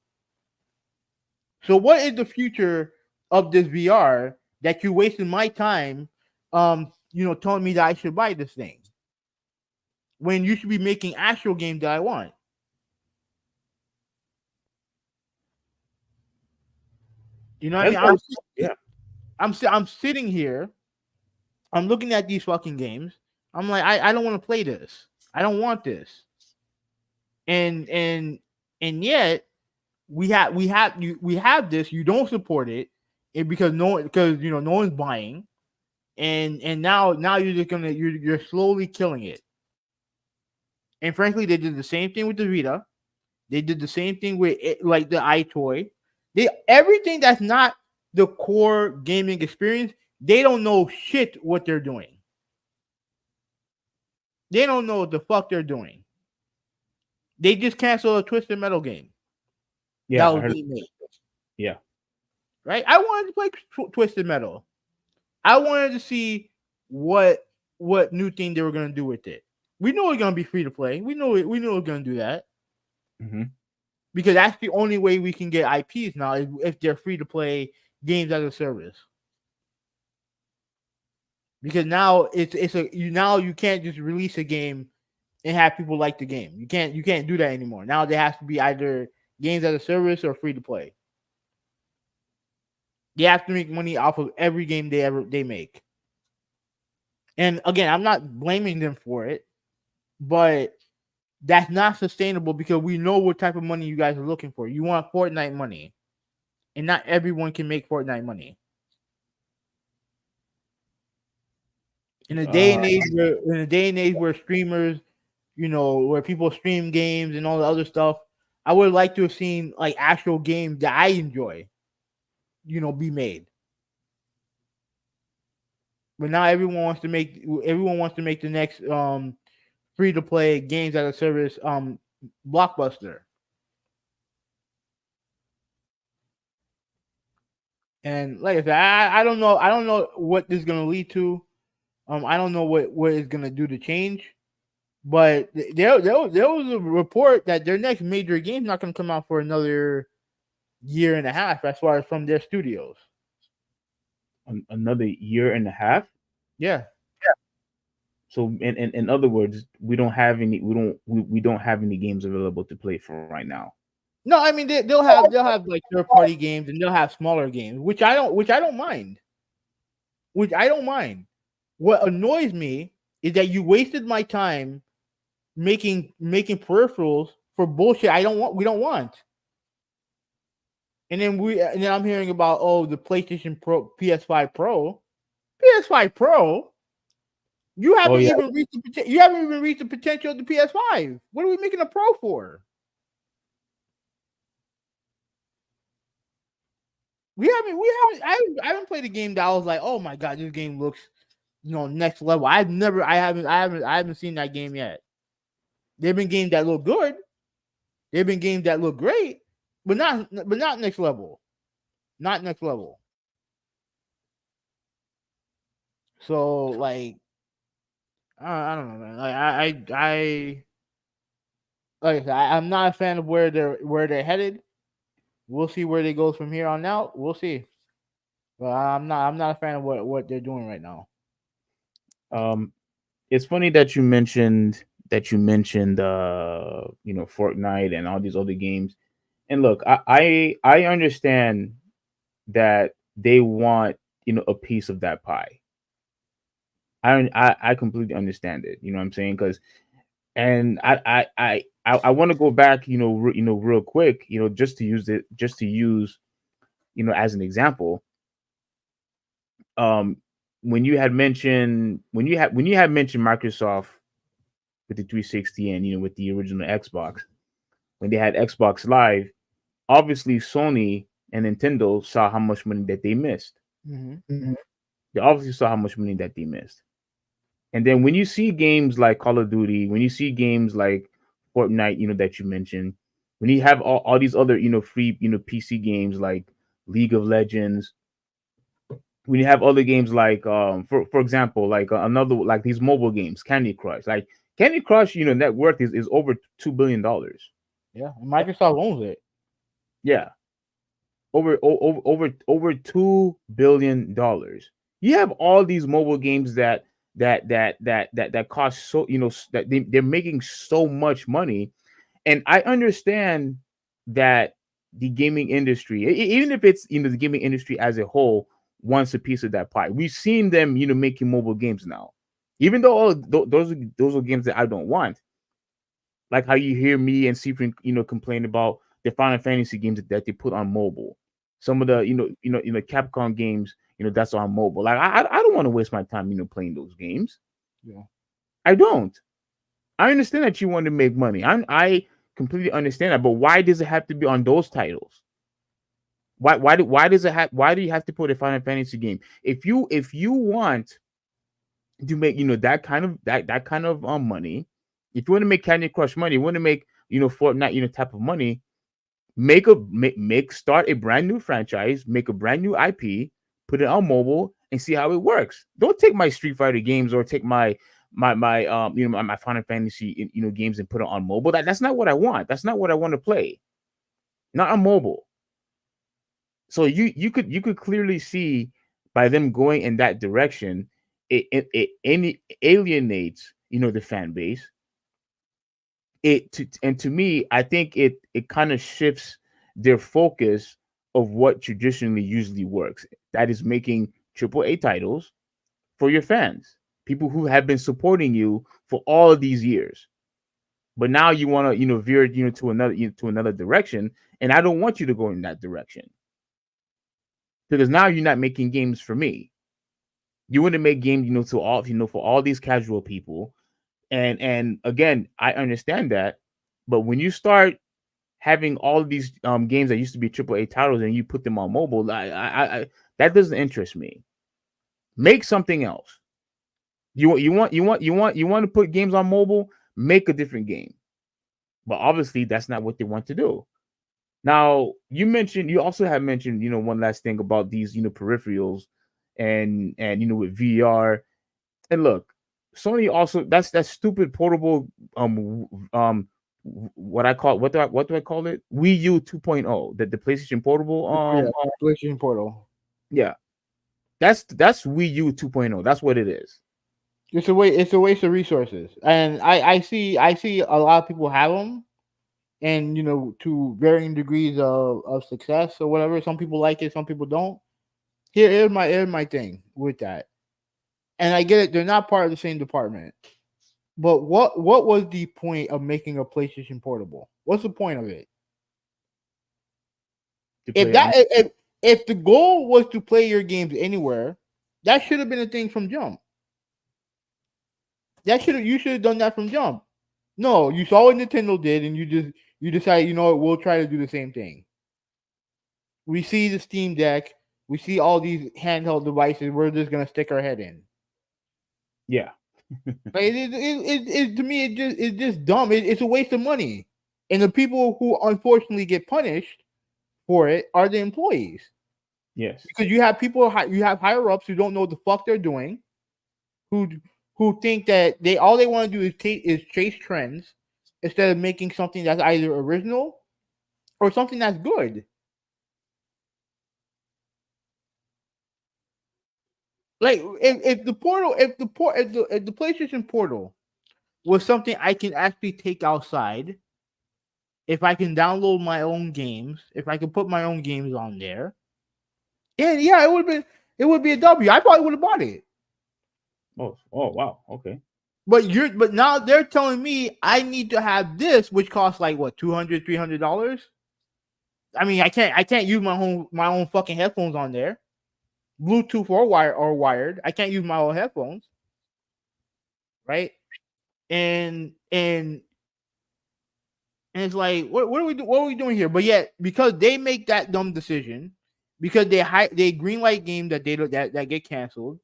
So what is the future of this VR that you wasted my time telling me that I should buy this thing when you should be making actual games that I want? You know what That's I mean? yeah. I'm sitting here. I'm looking at these fucking games. I'm like, I don't want to play this. I don't want this. And yet we have this. You don't support it, because no one's buying, and now you're just gonna you're slowly killing it. And frankly, they did the same thing with the Vita. They did the same thing with it, like the iToy. They everything that's not the core gaming experience. They don't know shit what they're doing. They don't know what the fuck they're doing. They just canceled a Twisted Metal game that Yeah. I was heard. being made. Yeah. Right? I wanted to play Twisted Metal. I wanted to see what new thing they were gonna do with it. We know it's gonna be free to play. We know it. We know it's gonna do that Mm-hmm. because that's the only way we can get IPs now is if they're free to play games as a service. Because now you can't just release a game and have people like the game. You can't do that anymore. Now there has to be either games as a service or free to play. They have to make money off of every game they make. And again, I'm not blaming them for it, but that's not sustainable because we know what type of money you guys are looking for. You want Fortnite money, and not everyone can make Fortnite money. In a day and age where streamers, where people stream games and all the other stuff, I would like to have seen like actual games that I enjoy, be made. But now everyone wants to make the next free to play games as a service blockbuster. And like I said, I don't know what this is gonna lead to. I don't know what it's gonna do to change. But there was a report that their next major game's not going to come out for another year and a half, as far as from their studios. Another year and a half. Yeah. So in other words, we don't have any games available to play for right now. No, I mean they'll have like third party games, and they'll have smaller games, which I don't mind. Which I don't mind. What annoys me is that you wasted my time making peripherals for bullshit I don't want. We don't want. And then I'm hearing about, oh, the PlayStation Pro, PS5 Pro, PS5 Pro. You Oh haven't yeah. even reached you haven't even reached the potential of the PS5. What are we making a Pro for? I haven't played a game that I was like, oh my god, this game looks, next level. I haven't seen that game yet. There've been games that look good. There've been games that look great, but not next level. Not next level. So like, I don't know, man. Like I'm not a fan of where they're headed. We'll see where they goes from here on out. We'll see. But I'm not a fan of what they're doing right now. Um, it's funny that you mentioned Fortnite and all these other games. And look, I understand that they want a piece of that pie. I completely understand it. You know what I'm saying? Because and I want to go back, real quick, just to use, as an example. Um, when you had mentioned Microsoft with the 360 and with the original Xbox, when they had Xbox Live, obviously Sony and Nintendo saw how much money that they missed. Mm-hmm. They obviously saw how much money that they missed. And then when you see games like Call of Duty, when you see games like Fortnite, that you mentioned, when you have all these other, free, PC games like League of Legends, when you have other games like, for example, like another, like these mobile games, Candy Crush, like Candy Crush, net worth is over $2 billion. Yeah, Microsoft owns it. Yeah, over $2 billion. You have all these mobile games that cost so that they're making so much money, and I understand that the gaming industry, even if it's the gaming industry as a whole, wants a piece of that pie. We've seen them making mobile games now, even though those are games that I don't want. Like how you hear me and Seafrin, complain about the Final Fantasy games that they put on mobile. Some of the Capcom games, that's on mobile. Like I don't want to waste my time, playing those games. Yeah. I don't. I understand that you want to make money. I completely understand that, but why does it have to be on those titles? Why do you have to put a Final Fantasy game? If you want to make that kind of money, if you want to make Candy Crush money, you want to make Fortnite type of money, start a brand new franchise, make a brand new IP, put it on mobile, and see how it works. Don't take my Street Fighter games or take my Final Fantasy games and put it on mobile. That's not what I want. That's not what I want to play. Not on mobile. So you could clearly see by them going in that direction, it alienates the fan base. To me, I think it kind of shifts their focus of what traditionally usually works. That is making AAA titles for your fans, people who have been supporting you for all of these years. But now you want to veer to another direction, and I don't want you to go in that direction, because now you're not making games for me. You want to make games to all for all these casual people, and again, I understand that, but when you start having all of these games that used to be AAA titles and you put them on mobile, I that doesn't interest me. Make something else. You want to put games on mobile? Make a different game. But obviously, that's not what they want to do. Now, you also have mentioned, one last thing about these, peripherals, and with VR. And look, Sony also that's that stupid portable what do I call it? Wii U 2.0, the PlayStation Portable Oh, yeah, PlayStation Portal. yeah. That's Wii U 2.0. That's what it is. It's a waste of resources, and I see a lot of people have them, and to varying degrees of success or whatever. Some people like it, some people don't. Here's my thing with that, and I get it. They're not part of the same department, but what was the point of making a PlayStation Portable? What's the point of it? To If play that on if the goal was to play your games anywhere, that should have been a thing from jump. You should have done that from jump. No, you saw what Nintendo did, and you decided, we'll try to do the same thing. We see the Steam Deck, we see all these handheld devices. We're just gonna stick our head in. yeah. Like, to me, it's just dumb. It's a waste of money, and the people who unfortunately get punished for it are the employees, Yes. because you have higher ups who don't know what the fuck they're doing, who who think that all they want to do is chase trends instead of making something that's either original or something that's good. Like, if the portal, if the PlayStation Portal was something I can actually take outside, if I can download my own games, if I can put my own games on there, and yeah, it would be a W. I probably would have bought it. Oh wow. Okay. But now they're telling me I need to have this, which costs like what, $200, $300. I mean, I can't use my own fucking headphones on there, Bluetooth or wired. I can't use my own headphones, right? And and it's like, what are we doing here? But yet, because they make that dumb decision, because they greenlight game that that get canceled,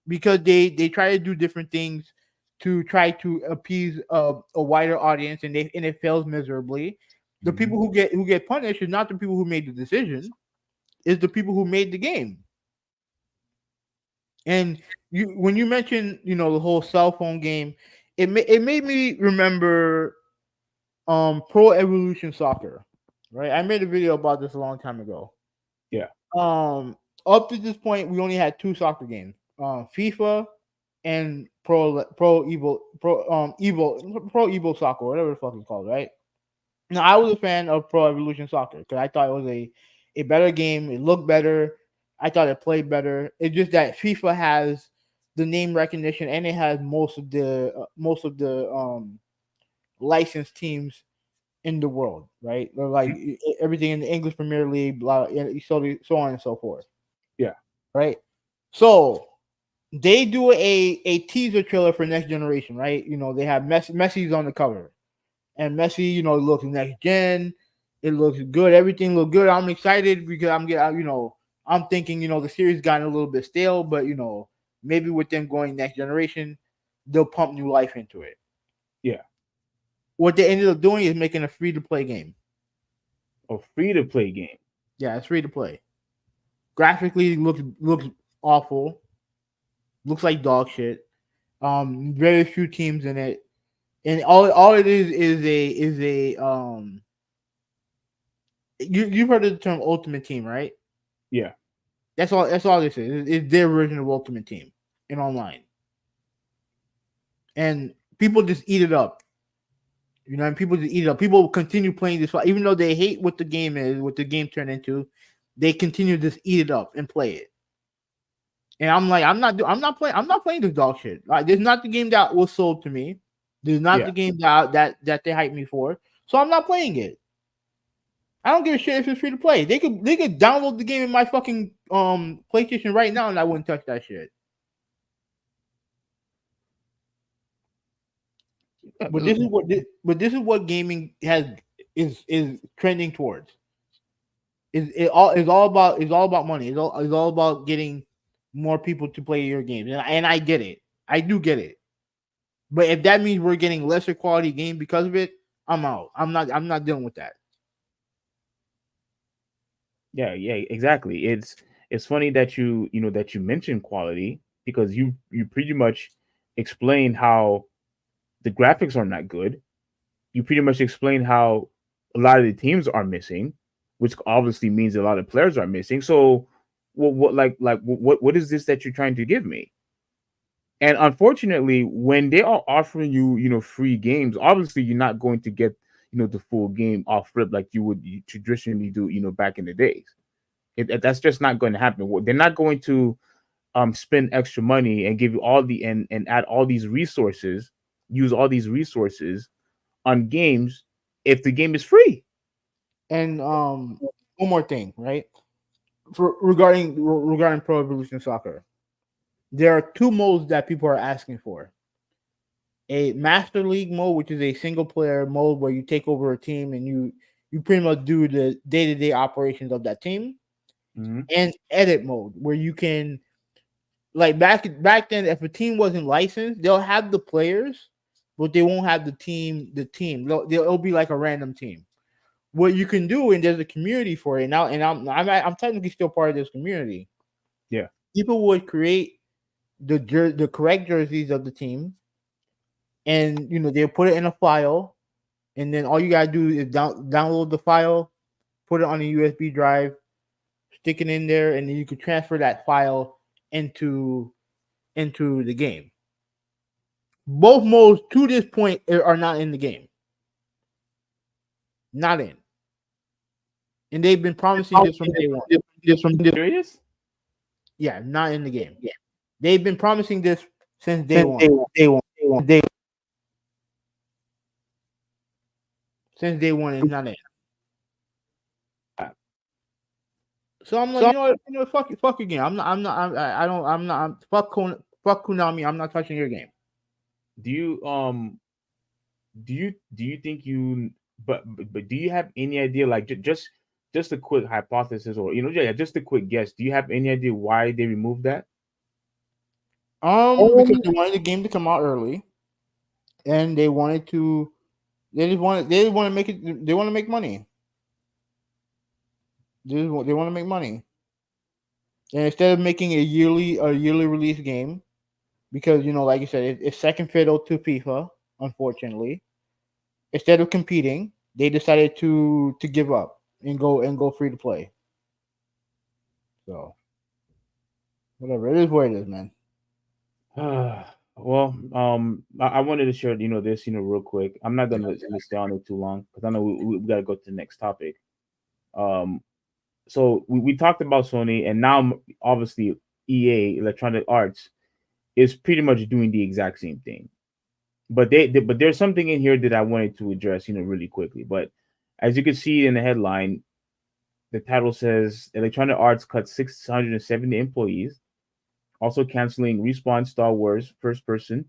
because they try to do different things to try to appease a wider audience, and it fails miserably. The people who get punished is not the people who made the decision; is the people who made the game. And when you mentioned, the whole cell phone game, it made me remember Pro Evolution Soccer, right? I made a video about this a long time ago. Yeah. Um, up to this point, we only had two soccer games: FIFA and Pro Evo Soccer, whatever the fuck it's called, right? Now, I was a fan of Pro Evolution Soccer because I thought it was a better game. It looked better. I thought it played better. It's just that FIFA has the name recognition, and it has most of the licensed teams in the world, right? They're like everything in the English Premier League, blah, so on and so forth, Yeah. right? So they do a teaser trailer for Next Generation, right? They have Messi's on the cover, and Messi, looks next gen. It looks good. Everything looks good. I'm excited because I'm thinking, the series gotten a little bit stale, but maybe with them going Next Generation, they'll pump new life into it. Yeah. What they ended up doing is making a free to play game. A free to play game. Yeah, it's free to play. Graphically looks awful. Looks like dog shit. Very few teams in it, and all it is a. You've heard of the term Ultimate Team, right? Yeah. That's all. That's all this is. It's their version of Ultimate Team in online, and people just eat it up. And people just eat it up. People continue playing this, even though they hate what the game is, what the game turned into. They continue to just eat it up and play it. And I'm like, I'm not playing this dog shit. Like, this is not the game that was sold to me. This is not Yeah. the game that they hyped me for. So I'm not playing it. I don't give a shit if it's free to play. They could download the game in my fucking PlayStation right now, and I wouldn't touch that shit. But this is what gaming is trending towards. It's all about money. It's all about getting more people to play your games, and I get it. I do get it. But if that means we're getting lesser quality game because of it, I'm out. I'm not dealing with that. Yeah. Yeah. Exactly. It's funny that you mentioned quality because you pretty much explain how the graphics are not good. You pretty much explain how a lot of the teams are missing, which obviously means a lot of players are missing. So, what is this that you're trying to give me? And unfortunately, when they are offering you, free games, obviously you're not going to get, the full game off rip like you traditionally do, back in the days. That's just not going to happen. They're not going to spend extra money and give you all the and add all these resources, use all these resources on games if the game is free. And one more thing, right? Regarding Pro Evolution Soccer, there are two modes that people are asking for: a Master League mode, which is a single player mode where you take over a team and you pretty much do the day to day operations of that team, Mm-hmm. and edit mode where you can, like, back then, if a team wasn't licensed, they'll have the players, but they won't have the team. It'll be like a random team. What you can do, and there's a community for it now, and I'm technically still part of this community. Yeah. People would create the correct jerseys of the team, and they'll put it in a file, and then all you gotta do is download the file, put it on a USB drive, stick it in there, and then you can transfer that file into the game. Both modes to this point are not in the game. Not in. And they've been promising this from day one. Serious? Yeah, not in the game. Yeah. They've been promising this since day Since one. Since day one, it's not in. So I'm like, fuck your game. Fuck Konami. I'm not touching your game. Do you think you but do you have any idea, like, just a quick hypothesis, or just a quick guess, do you have any idea why they removed that? Because they wanted the game to come out early, and they wanted to. They want to make it. They want to make money. They want to make money, and instead of making a yearly release game, because like you said, it's second fiddle to FIFA. Unfortunately, instead of competing, they decided to give up and go free to play. So whatever, it is what it is, man. Well, I wanted to share, this, real quick. I'm not gonna stay on it too long because I know we got to go to the next topic. Um, so we talked about Sony, and now obviously EA, Electronic Arts, is pretty much doing the exact same thing. But but there's something in here that I wanted to address, really quickly. But as you can see in the headline, the title says Electronic Arts cuts 670 employees, also canceling Respawn Star Wars first person,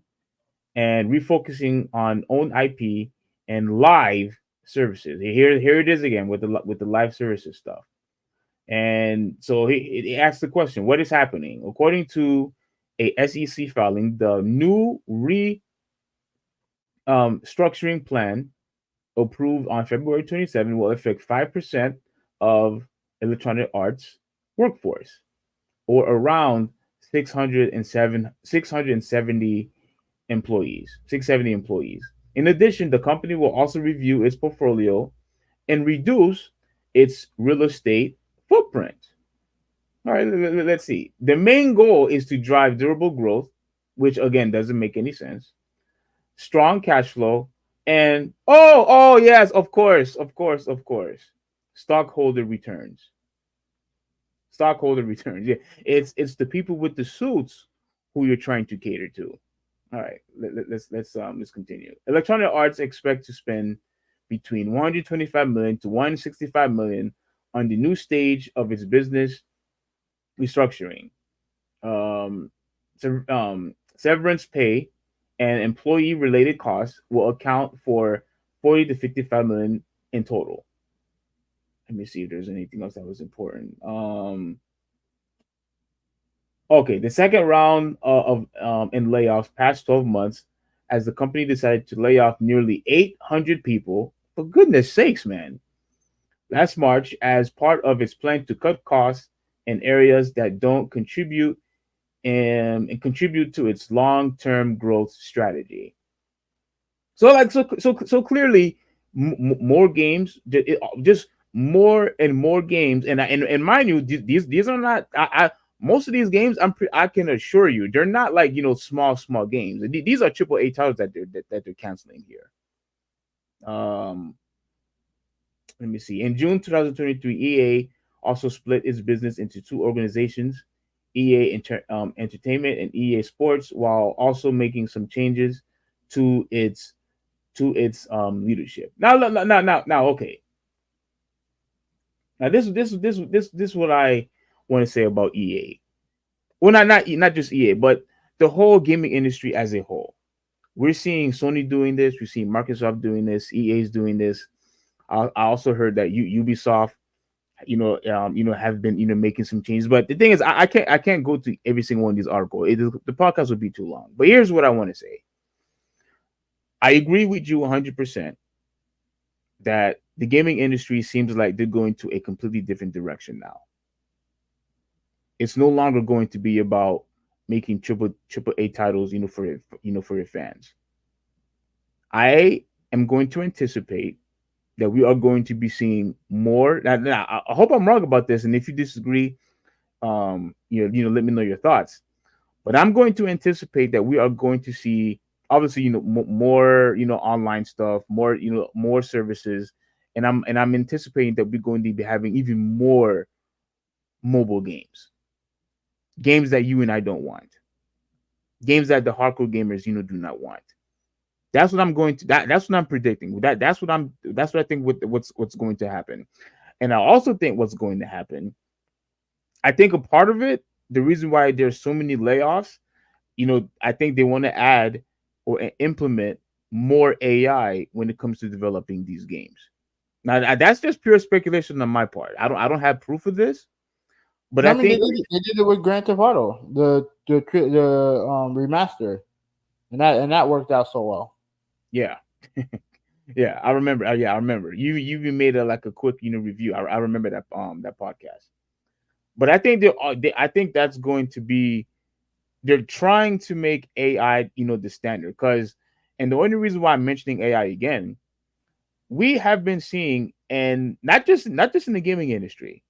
and refocusing on own IP and live services. Here it is again with the live services stuff. And so he asked the question, what is happening? According to a SEC filing, the new structuring plan approved on February 27 will affect 5% of Electronic Arts workforce, or around 670 employees, 670 employees. In addition, the company will also review its portfolio and reduce its real estate footprint. All right, let's see. The main goal is to drive durable growth, which again doesn't make any sense, strong cash flow, and yes, of course, stockholder returns. Stockholder returns. Yeah, it's the people with the suits who you're trying to cater to. All right, let's continue. Electronic Arts expect to spend between 125 million to 165 million on the new stage of its business restructuring. Um, Severance pay and employee related costs will account for 40 to 55 million in total. Let me see if there's anything else that was important. Okay, the second round of in layoffs past 12 months, as the company decided to lay off nearly 800 people. For goodness sakes, man! Last March, as part of its plan to cut costs in areas that don't contribute and contribute to its long-term growth strategy. So clearly, more games, just more and more games, and mind you, these are not. Most of these games, I can assure you, they're not like small games. These are triple A titles that they're canceling here. Um, Let me see. In June 2023, EA also split its business into two organizations, Entertainment and EA Sports, while also making some changes to its leadership. Now. Okay. Now this is what I want to say about EA. Well, not just EA, but the whole gaming industry as a whole. We're seeing Sony doing this. We're seeing Microsoft doing this. EA's doing this. I also heard that Ubisoft, have been making some changes. But the thing is, I can't go to every single one of these articles. The podcast would be too long. But here's what I want to say. I agree with you 100% that the gaming industry seems like they're going to a completely different direction now. It's no longer going to be about making triple A titles, for your fans. I am going to anticipate that we are going to be seeing more. Now, I hope I'm wrong about this, and if you disagree, let me know your thoughts. But I'm going to anticipate that we are going to see, obviously, more, online stuff, more services, and I'm anticipating that we're going to be having even more mobile games that you and I don't want, games that the hardcore gamers, do not want. That's what I'm going to. That's what I'm predicting. That's what I think. What's going to happen, and I also think what's going to happen. I think a part of it, the reason why there's so many layoffs, I think they want to add or implement more AI when it comes to developing these games. Now that's just pure speculation on my part. I don't have proof of this, but No, I I mean think they did it with Grand Theft Auto, the remaster, and that worked out so well. yeah. Yeah, I remember. Yeah, I remember. You even made a quick review. I remember that podcast. But I think I think that's going to be, they're trying to make AI the standard, and the only reason why I'm mentioning AI again, we have been seeing, and not just in the gaming industry,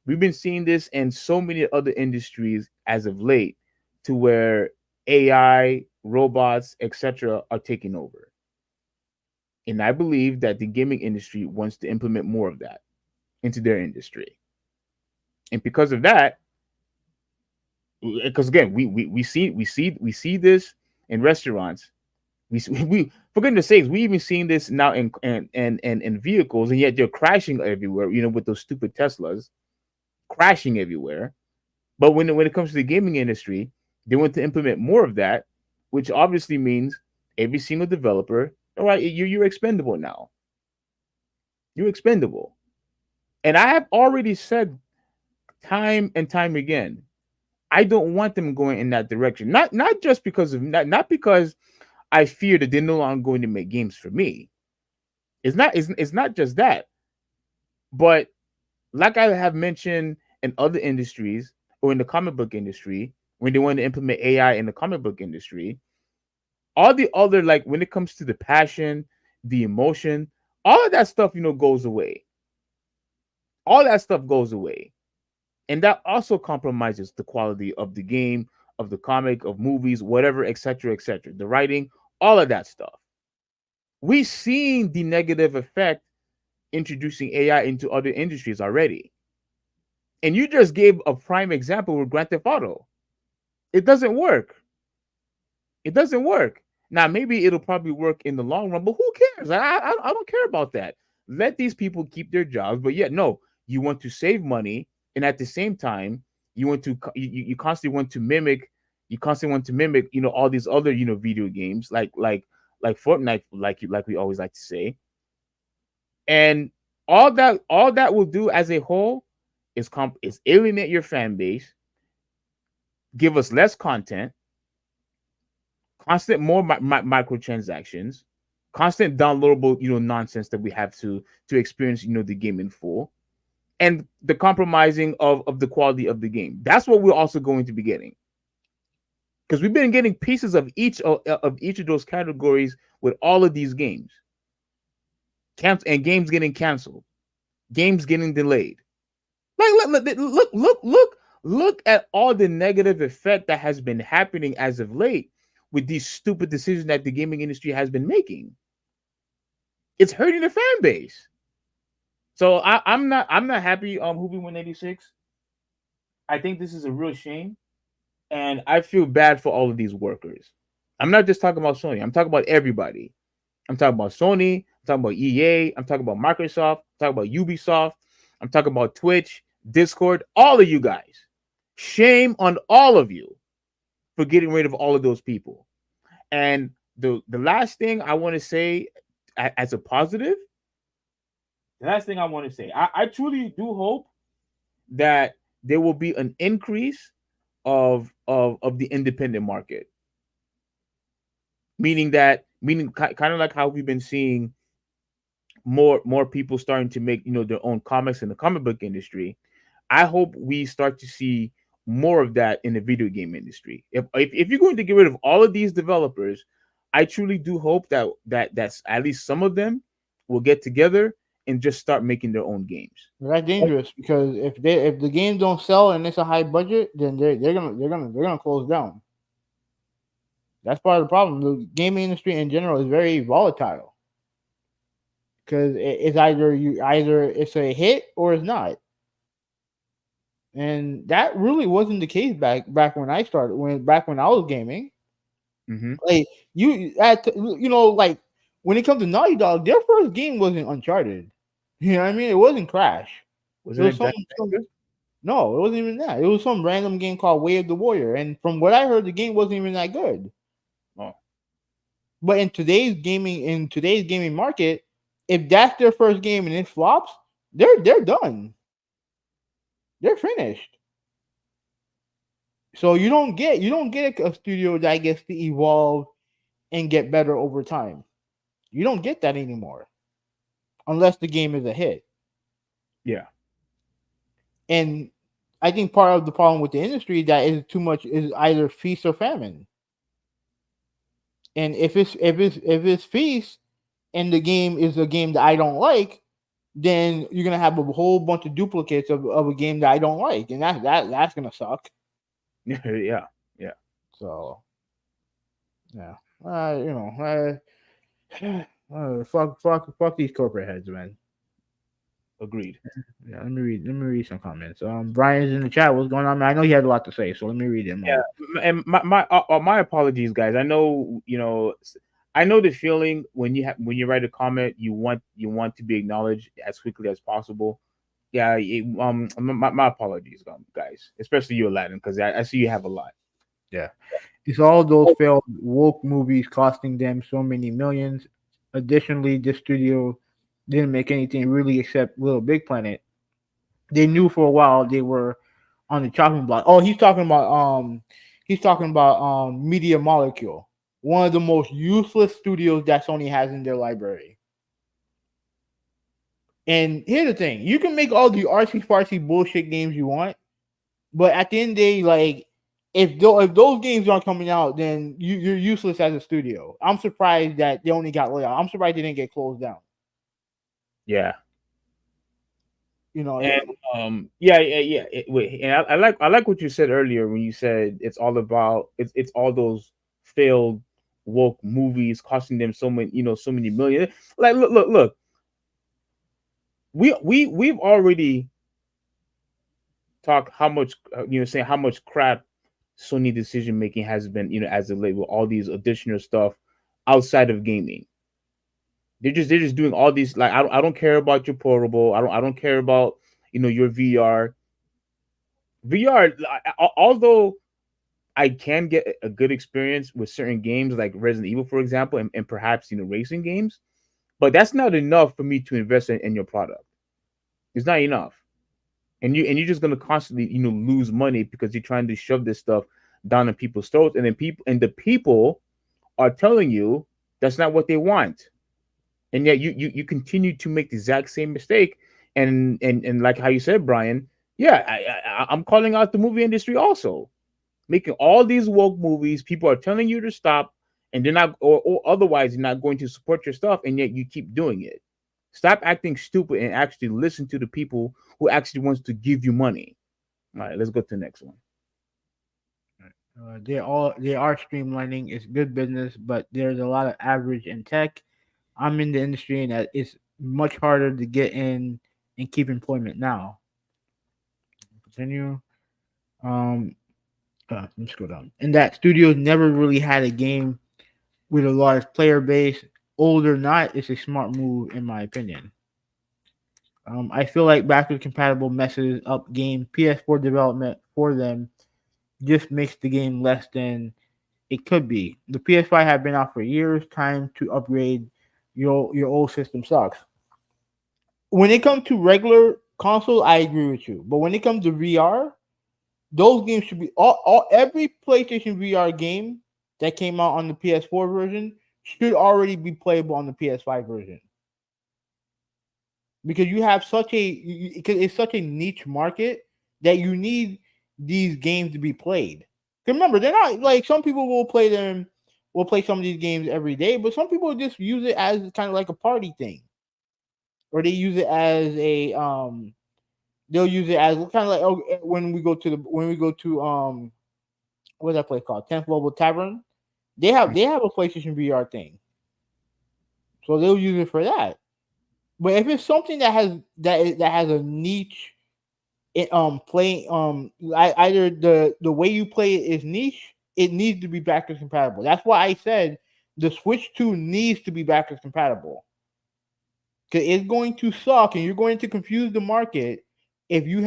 we've been seeing this in so many other industries as of late, to where AI, robots, etc. are taking over. And I believe that the gaming industry wants to implement more of that into their industry. And because of that, because again, we see this in restaurants. We for goodness sakes, we even seen this now in vehicles, and yet they're crashing everywhere. With those stupid Teslas crashing everywhere. But when it comes to the gaming industry, they want to implement more of that, which obviously means every single developer, all right, you're expendable now. You're expendable. And I have already said time and time again, I don't want them going in that direction. Not just because of not because I fear that they're no longer going to make games for me. It's not just that. But like I have mentioned in other industries, or in the comic book industry, when they want to implement AI in the comic book industry, all the other, like when it comes to the passion, the emotion, all of that stuff, goes away. All that stuff goes away. And that also compromises the quality of the game, of the comic, of movies, whatever, etc., etc. The writing, all of that stuff. We've seen the negative effect introducing AI into other industries already. And you just gave a prime example with Grand Theft Auto. It doesn't work. It doesn't work. Now, maybe it'll probably work in the long run, but who cares? I don't care about that. Let these people keep their jobs. But yet, no, you want to save money, and at the same time, you constantly want to mimic. You constantly want to mimic, all these other, video games like Fortnite, like we always like to say. And all that will do as a whole is alienate your fan base, give us less content, constant more microtransactions, constant downloadable nonsense that we have to experience the game in full, and the compromising of the quality of the game. That's what we're also going to be getting. because we've been getting pieces of each of those categories with all of these games. And games getting canceled, games getting delayed. Like look at all the negative effect that has been happening as of late with these stupid decisions that the gaming industry has been making. It's hurting the fan base. So I'm not happy who we win 86. I think this is a real shame, and I feel bad for all of these workers. I'm not just talking about Sony. I'm talking about everybody. I'm talking about Sony. I'm talking about EA. I'm talking about Microsoft. I'm talking about Ubisoft. I'm talking about Twitch, Discord, all of you guys. Shame on all of you for getting rid of all of those people. And the last thing I want to say as a positive, the last thing I want to say, I truly do hope that there will be an increase of the independent market. Meaning kind of like how we've been seeing more people starting to make their own comics in the comic book industry. I hope we start to see more of that in the video game industry. If you're going to get rid of all of these developers, I truly do hope that's at least some of them will get together and just start making their own games. That's dangerous because if the games don't sell and it's a high budget, then they're gonna close down. That's part of the problem. The gaming industry in general is very volatile because it's either it's a hit or it's not. And that really wasn't the case back when I started when I was gaming. Mm-hmm. Like like when it comes to Naughty Dog, their first game wasn't Uncharted. You know what I mean? It wasn't Crash. Wasn't it no, it wasn't even that. It was some random game called Way of the Warrior, and from what I heard, the game wasn't even that good. Oh. But in today's gaming market, if that's their first game and it flops, they're done. They're finished. So you don't get a studio that gets to evolve and get better over time. You don't get that anymore unless the game is a hit. Yeah. And I think part of the problem with the industry that is too much is either feast or famine. And if it's feast and the game is a game that I don't like, then you're gonna have a whole bunch of duplicates of a game that I don't like, and that's gonna suck. Yeah. So, yeah, fuck these corporate heads, man. Agreed. Yeah, let me read some comments. Brian's in the chat. What's going on, man? I know he had a lot to say, so let me read him. Yeah, and my apologies, guys. I know I know the feeling when you write a comment, you want to be acknowledged as quickly as possible. Yeah, my apologies, guys, especially you, Aladdin, because I see you have a lot. Yeah, it's all those failed woke movies costing them so many millions. Additionally, this studio didn't make anything really except Little Big Planet. They knew for a while they were on the chopping block. Oh, he's talking about Media Molecule, one of the most useless studios that Sony has in their library. And here's the thing: you can make all the artsy fartsy bullshit games you want, but at the end of the day, like if those games aren't coming out, then you're useless as a studio. I'm surprised that they only got laid off. I'm surprised they didn't get closed down. Yeah. And wait, and I like what you said earlier when you said it's all about it's all those failed woke movies costing them so many million. Like look. We've already talked how much saying how much crap Sony decision making has been as a label, all these additional stuff outside of gaming. They're just doing all these, like I don't care about your portable. I don't care about your VR. Although I can get a good experience with certain games like Resident Evil, for example, and perhaps racing games, but that's not enough for me to invest in your product. It's not enough, and you're just gonna constantly lose money because you're trying to shove this stuff down in people's throats, and then the people are telling you that's not what they want. And yet you continue to make the exact same mistake, and like how you said, Brian, yeah, I'm calling out the movie industry also. making all these woke movies. People are telling you to stop, and they're not, or otherwise you're not going to support your stuff, and yet you keep doing it. Stop acting stupid and actually listen to the people who actually wants to give you money. All right, let's go to the next one. They are streamlining. It's good business, but there's a lot of average in tech. I'm in the industry, and that it's much harder to get in and keep employment now. Continue. Um, let's go down. And that studios never really had a game with a large player base. Old or not, it's a smart move in my opinion. I feel like backward compatible messes up game PS4 development for them. Just makes the game less than it could be. The PS5 have been out for years. Time to upgrade. Your old system sucks. When it comes to regular console, I agree with you. But when it comes to VR, those games should be all every PlayStation VR game that came out on the PS4 version should already be playable on the PS5 version. Because you have because it's such a niche market that you need these games to be played. Remember, they're not like some people will play some of these games every day, but some people just use it as kind of like a party thing, or they use it as a they'll use it as kind of like when we go to what's that place called 10th Global Tavern. They have a PlayStation VR thing, so they'll use it for that. But if it's something that has a niche, playing either the way you play it is niche, it needs to be backwards compatible. That's why I said the Switch 2 needs to be backwards compatible. Because it's going to suck, and you're going to confuse the market if you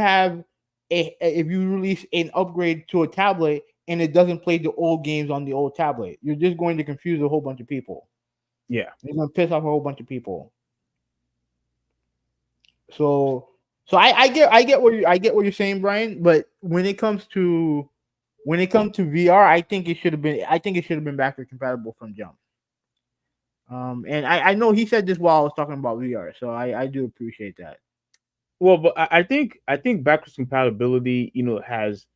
if you release an upgrade to a tablet and it doesn't play the old games on the old tablet. You're just going to confuse a whole bunch of people. Yeah, You're going to piss off a whole bunch of people. So I get what you're saying, Brian. But when it comes to VR, I think it should have been backward compatible from jump. And I know he said this while I was talking about VR, so I do appreciate that. well, but I think backwards compatibility, has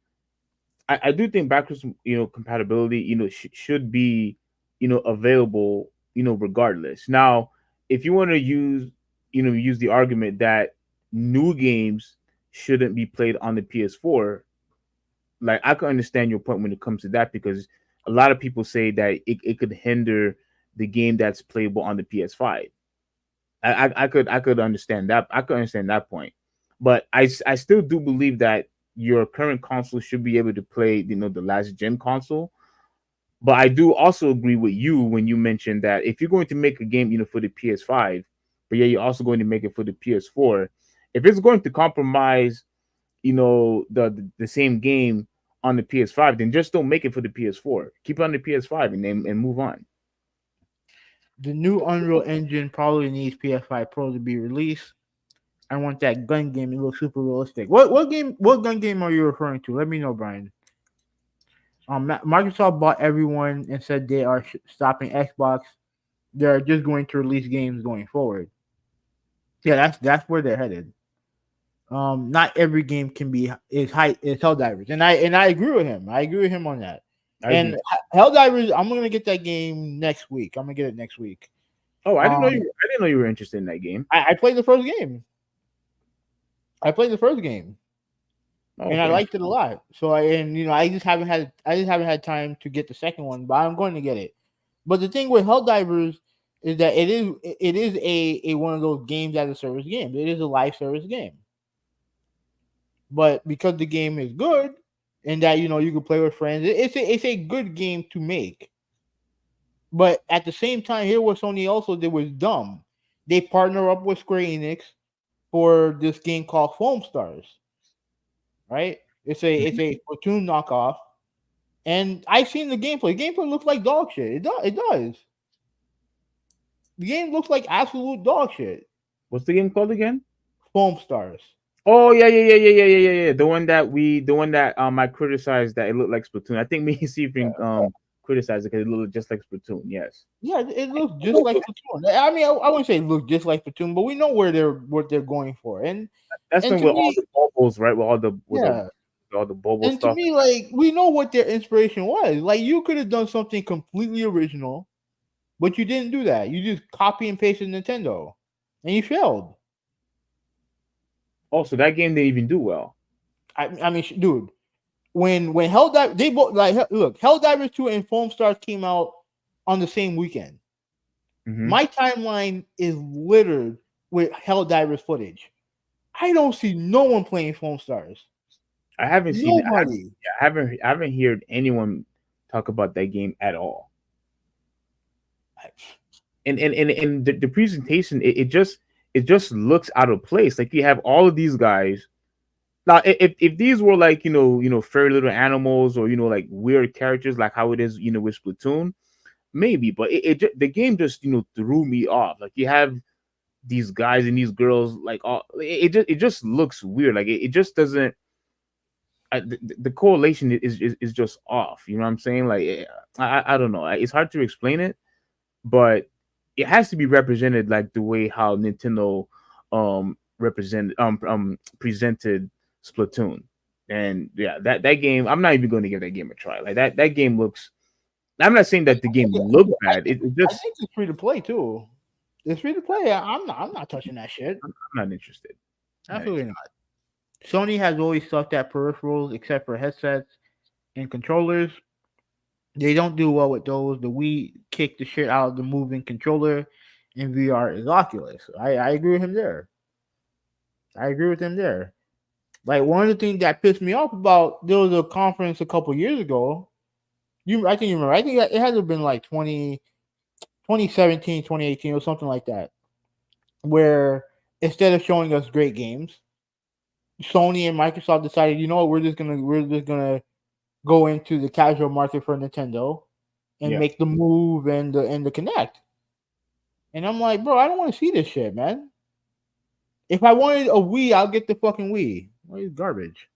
I do think backwards, compatibility, should be, available, regardless. Now, if you want to use the argument that new games shouldn't be played on the PS4, like I can understand your point when it comes to that, because a lot of people say that it could hinder the game that's playable on the PS5. I could understand that. I could understand that point, but I still do believe that your current console should be able to play, the last gen console. But I do also agree with you when you mentioned that if you're going to make a game, for the PS5, but yeah, you're also going to make it for the PS4. If it's going to compromise, the same game on the PS5, then just don't make it for the PS4. Keep it on the PS5 and move on. The new Unreal Engine probably needs PS5 Pro to be released. I want that gun game. It looks super realistic. What gun game are you referring to? Let me know, Brian. Microsoft bought everyone and said they are stopping Xbox. They're just going to release games going forward. Yeah, that's where they're headed. Not every game can be is Helldivers, and I agree with him. I agree with him on that. I And agree. Helldivers, I'm gonna get that game next week. I'm gonna get it next week. Oh, I didn't know Um, you. I didn't know you were interested in that game. I played the first game. I played the first game, Oh, and I okay. liked it a lot. So I just haven't had time to get the second one, but I'm going to get it. But the thing with Helldivers is that it is a one of those games as a service game. It is a live service game. But because the game is good and that you can play with friends, it's a good game to make. But at the same time, here what Sony also did was dumb. They partner up with Square Enix for this game called Foam Stars, right? It's a Splatoon knockoff, and I've seen the gameplay. The gameplay looks like dog shit. It does. The game looks like absolute dog shit. What's the game called again? Foam Stars. Oh yeah, yeah, yeah, yeah, yeah, yeah, yeah, yeah. The one that I criticized that it looked like Splatoon. I think me and Stephen criticized it because it looked just like Splatoon. Yes. Yeah, it looks just like Splatoon. I mean, I wouldn't say it looks just like Splatoon, but we know what they're going for. And That's and been to with all me, the bubbles, right? With all the yeah, all the bubble And to stuff. me, like, we know what their inspiration was. Like, you could have done something completely original, but you didn't do that. You just copy and pasted Nintendo, and you failed. Also, that game didn't even do well. I mean, dude, when Hell they both look, Helldivers 2 and Foam Stars came out on the same weekend. Mm-hmm. My timeline is littered with Helldivers footage. I don't see no one playing Foam Stars. I haven't seen. Nobody. I haven't heard anyone talk about that game at all. And the presentation, it just looks out of place. Like you have all of these guys. Now, if these were like fairy little animals or like weird characters like how it is with Splatoon, maybe. But the game just threw me off. Like you have these guys and these girls like all it just looks weird. Like it just doesn't. The correlation is just off. You know what I'm saying? Like I don't know. It's hard to explain it, but it has to be represented like the way how Nintendo presented Splatoon. And yeah, that game, I'm not even going to give that game a try. Like that game looks. I'm not saying that the game looked bad. It I just think it's free to play too. It's free to play. I'm not touching that shit. I'm not interested. Absolutely not. Sony has always sucked at peripherals except for headsets and controllers. They don't do well with those. The Wii kicked the shit out of the moving controller, and VR is Oculus. I agree with him there. I agree with him there. Like one of the things that pissed me off about there was a conference a couple years ago. I think you remember. I think it had to have been like 2017, 2018, or something like that. Where instead of showing us great games, Sony and Microsoft decided, you know what, we're just gonna go into the casual market for Nintendo and make the move and the Connect. And I'm like, bro, I don't want to see this shit, man. If I wanted a Wii, I'll get the fucking Wii. What is garbage?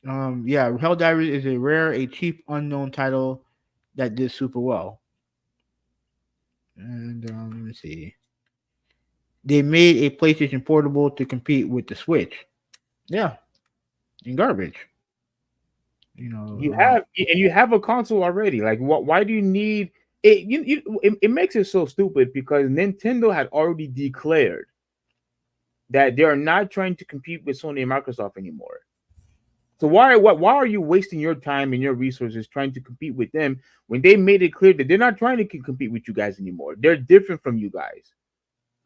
Yeah, Helldivers is a rare, a cheap, unknown title that did super well. And let me see. They made a PlayStation Portable to compete with the Switch. Yeah, and garbage. You have a console already. Like what? Why do you need it? It makes it so stupid because Nintendo had already declared that they are not trying to compete with Sony and Microsoft anymore. So why are you wasting your time and your resources trying to compete with them when they made it clear that they're not trying to compete with you guys anymore? They're different from you guys,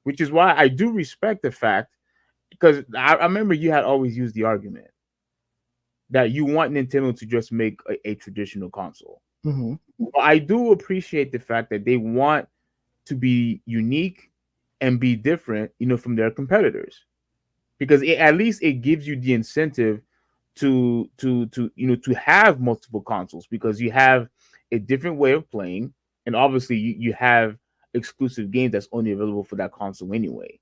which is why I do respect the fact because I remember you had always used the argument that you want Nintendo to just make a traditional console. Mm-hmm. But I do appreciate the fact that they want to be unique and be different, from their competitors, because at least it gives you the incentive to have multiple consoles because you have a different way of playing, and obviously you have exclusive games that's only available for that console anyway.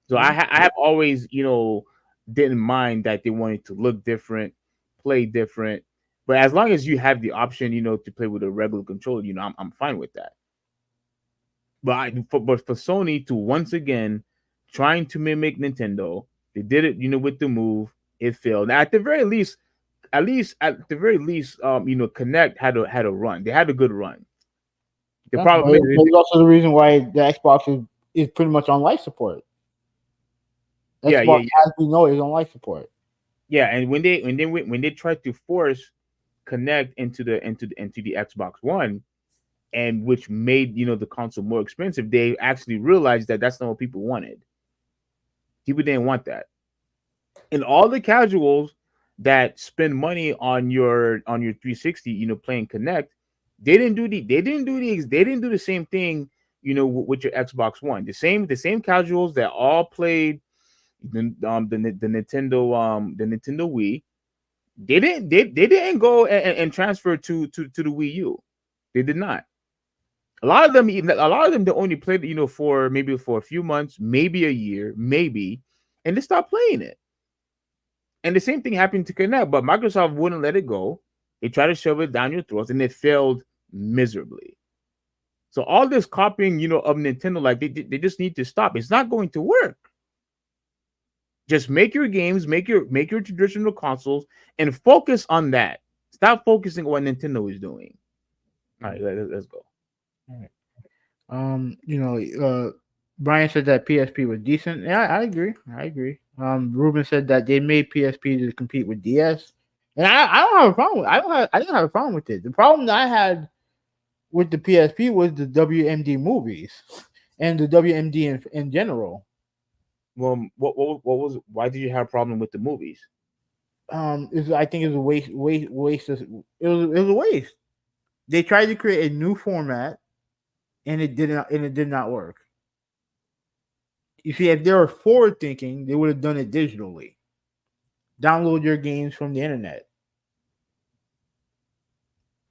So I have always didn't mind that they wanted to look different, play different, but as long as you have the option to play with a regular controller, I'm fine with that. But for Sony to once again trying to mimic Nintendo, they did it with the Move. It failed. Now at the very least, Connect had a run. They had a good run. The problem is that's also the reason why the Xbox is pretty much on life support. Xbox, as we know, is on life support. Yeah, and when they tried to force Connect into the Xbox One, and which made the console more expensive, they actually realized that that's not what people wanted. People didn't want that, and all the casuals that spend money on your 360, playing Connect, they didn't do the same thing, with your Xbox One. The same casuals that all played the Nintendo Wii, they didn't go and transfer to the Wii U. They did not. A lot of them they only played for maybe for a few months, maybe a year, maybe, and they stopped playing it. And the same thing happened to Connect, but Microsoft wouldn't let it go. They tried to shove it down your throats, and it failed miserably. So all this copying, of Nintendo, like they just need to stop. It's not going to work. Just make your games, make your traditional consoles, and focus on that. Stop focusing on what Nintendo is doing. All right, let's go. All right. Brian said that PSP was decent. Yeah, I agree. I agree. Ruben said that they made PSP to compete with DS, and I don't have a problem. I didn't have a problem with it. The problem that I had with the PSP was the WMD movies and the WMD in general. Well, what was? Why did you have a problem with the movies? I think it was a waste. It was a waste. They tried to create a new format, and it did not work. You see, if they were forward thinking, they would have done it digitally. Download your games from the internet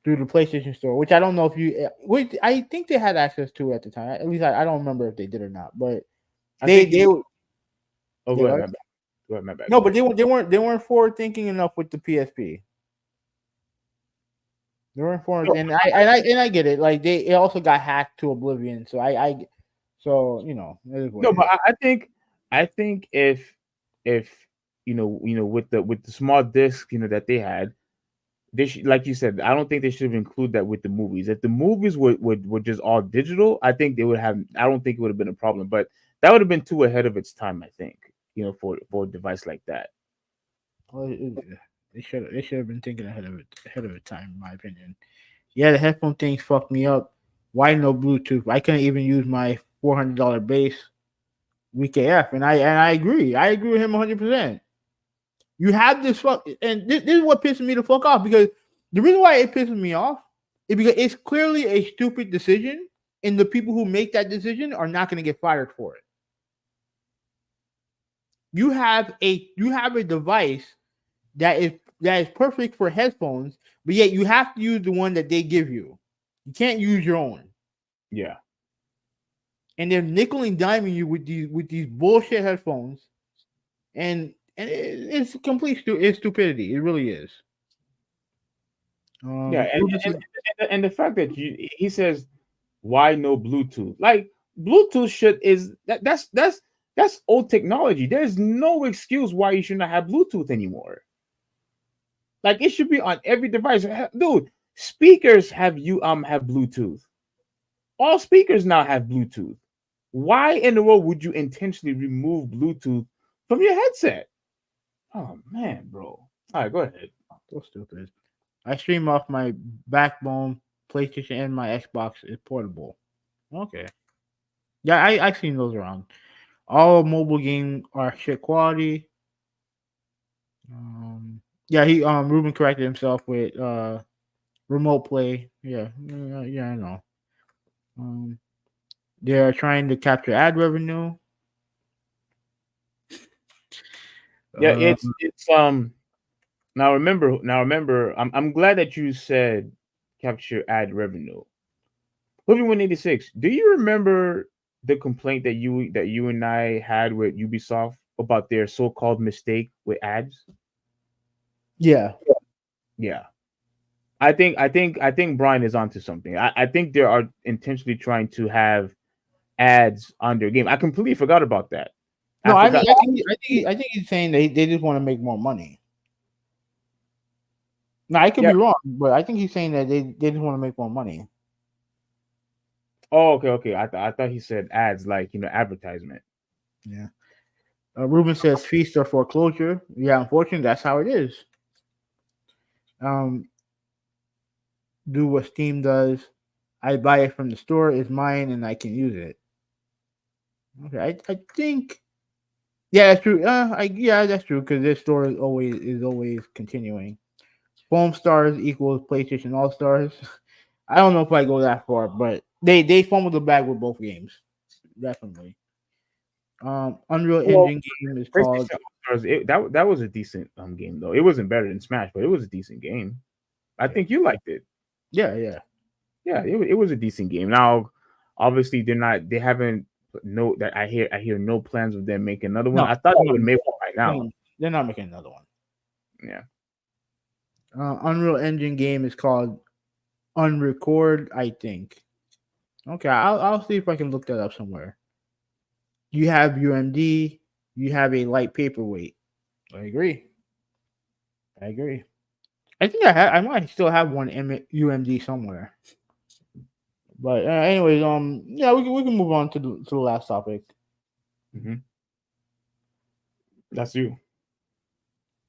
through the PlayStation Store, which I don't know if which I think they had access to at the time. At least I don't remember if they did or not. But I think they oh, they go ahead, were my bad. Go ahead, my bad. no, Go but ahead. they weren't forward thinking enough with the PSP. They weren't forward, No, and I get it. Like it also got hacked to oblivion. So so it is what no, it but is. I think if with the small disc that they had, they should, like you said, I don't think they should have included that with the movies. If the movies were just all digital, I think they would have. I don't think it would have been a problem, but that would have been too ahead of its time. I think for a device like that. Well, they should have been thinking ahead of time, in my opinion. Yeah, the headphone things fucked me up. Why no Bluetooth? I couldn't even use my $400 base weak AF, and I agree. I agree with him 100%. You have this fuck, and this is what pisses me the fuck off because the reason why it pisses me off is because it's clearly a stupid decision, and the people who make that decision are not going to get fired for it. You have a device that is perfect for headphones, but yet you have to use the one that they give you. You can't use your own. Yeah, And they're nickel and diming you with these bullshit headphones, it's it's stupidity. It really is. yeah, Ruben said, and the fact that he says why no Bluetooth? Like Bluetooth shit is that's old technology. There's no excuse why you should not have Bluetooth anymore. Like it should be on every device, dude. Speakers have Bluetooth. All speakers now have Bluetooth. Why in the world would you intentionally remove Bluetooth from your headset? Oh man, bro. All right, go ahead. so stupid. I stream off my backbone, PlayStation, and my Xbox is portable. Okay. Yeah, I've seen those around. All mobile games are shit quality. Yeah, he Ruben corrected himself with remote play. Yeah, I know. Um, they're trying to capture ad revenue. Yeah, Uh, it's now remember, I'm glad that you said capture ad revenue. Movie 186. Do you remember the complaint that you and I had with Ubisoft about their so-called mistake with ads? yeah. Yeah. I think Brian is onto something. I think they are intentionally trying to have ads on their game. I completely forgot about that. I No, I forgot. think I think I think he's saying they just want to make more money. Now I could Yeah. be wrong, but I think he's saying that they just want to make more money. Oh, okay. I thought he said ads like advertisement. Yeah. Ruben says feast or foreclosure. Yeah, unfortunately, that's how it is. Um, do what Steam does. I buy it from the store. It's mine, and I can use it. Okay, I think yeah, that's true. Yeah, that's true because this store is always continuing. Foam Stars equals PlayStation All Stars. I don't know if I go that far, but they fumbled the bag with both games, definitely. Unreal Well, Engine game is called PlayStation All-Stars, that was a decent game though. It wasn't better than Smash, but it was a decent game. I yeah, think you liked it. yeah. Yeah, it was a decent game. Now, obviously, they haven't no that I hear no plans of them making another one. No, I thought they would make one right they're now. not, they're not making another one. Yeah. Unreal Engine game is called Unrecord, I think. Okay, I'll see if I can look that up somewhere. You have UMD. You have a light paperweight. I agree. I agree. I think I might still have one UMD somewhere. But anyways, yeah, we can move on to the last topic. Mm-hmm. That's you.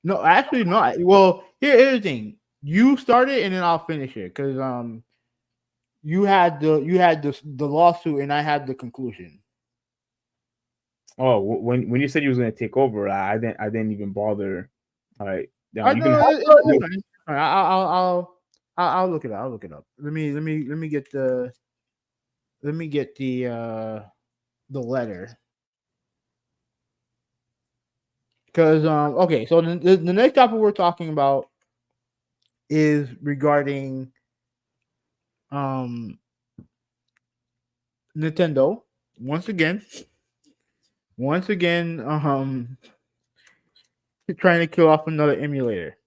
No, actually, no. Well, here's the thing. You start it, and then I'll finish it because you had the lawsuit, and I had the conclusion. Oh, when you said you was gonna take over, I didn't even bother. All right, I you can know have. it's fine. It's fine. I'll look it up. I'll look it up. Let me get the letter. Because okay, so the next topic we're talking about is regarding um Nintendo once again. Once again, trying to kill off another emulator.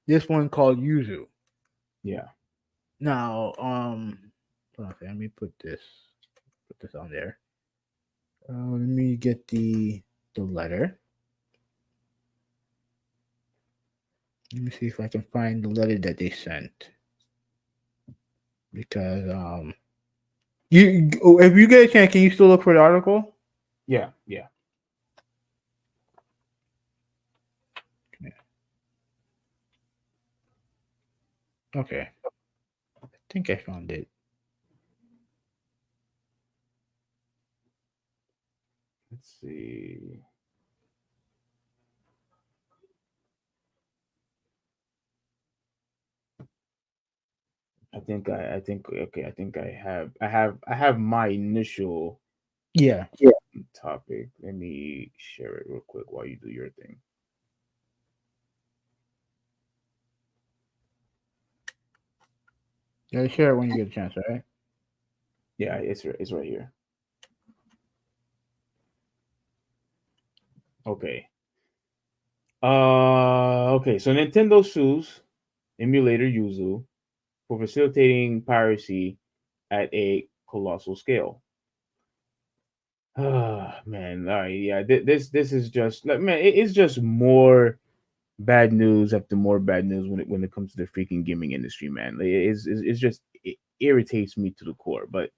This one called Yuzu. Yeah. Now, okay, let me put this on there. Let me get the letter. Let me see if I can find the letter that they sent. Because if you get a chance, can you still look for the article? Yeah. Yeah. Okay, I think I found it. Let's see. I think okay. I have my initial Yeah, topic. Let me share it real quick while you do your thing. yeah. Share it when you get a chance, all right? Yeah, it's right here. Okay. Okay. So Nintendo sues emulator Yuzu for facilitating piracy at a colossal scale. Ah, man. All right. Yeah. This is just like, man. It's just more bad news after more bad news when it comes to the freaking gaming industry, man. Like, it's just it irritates me to the core. But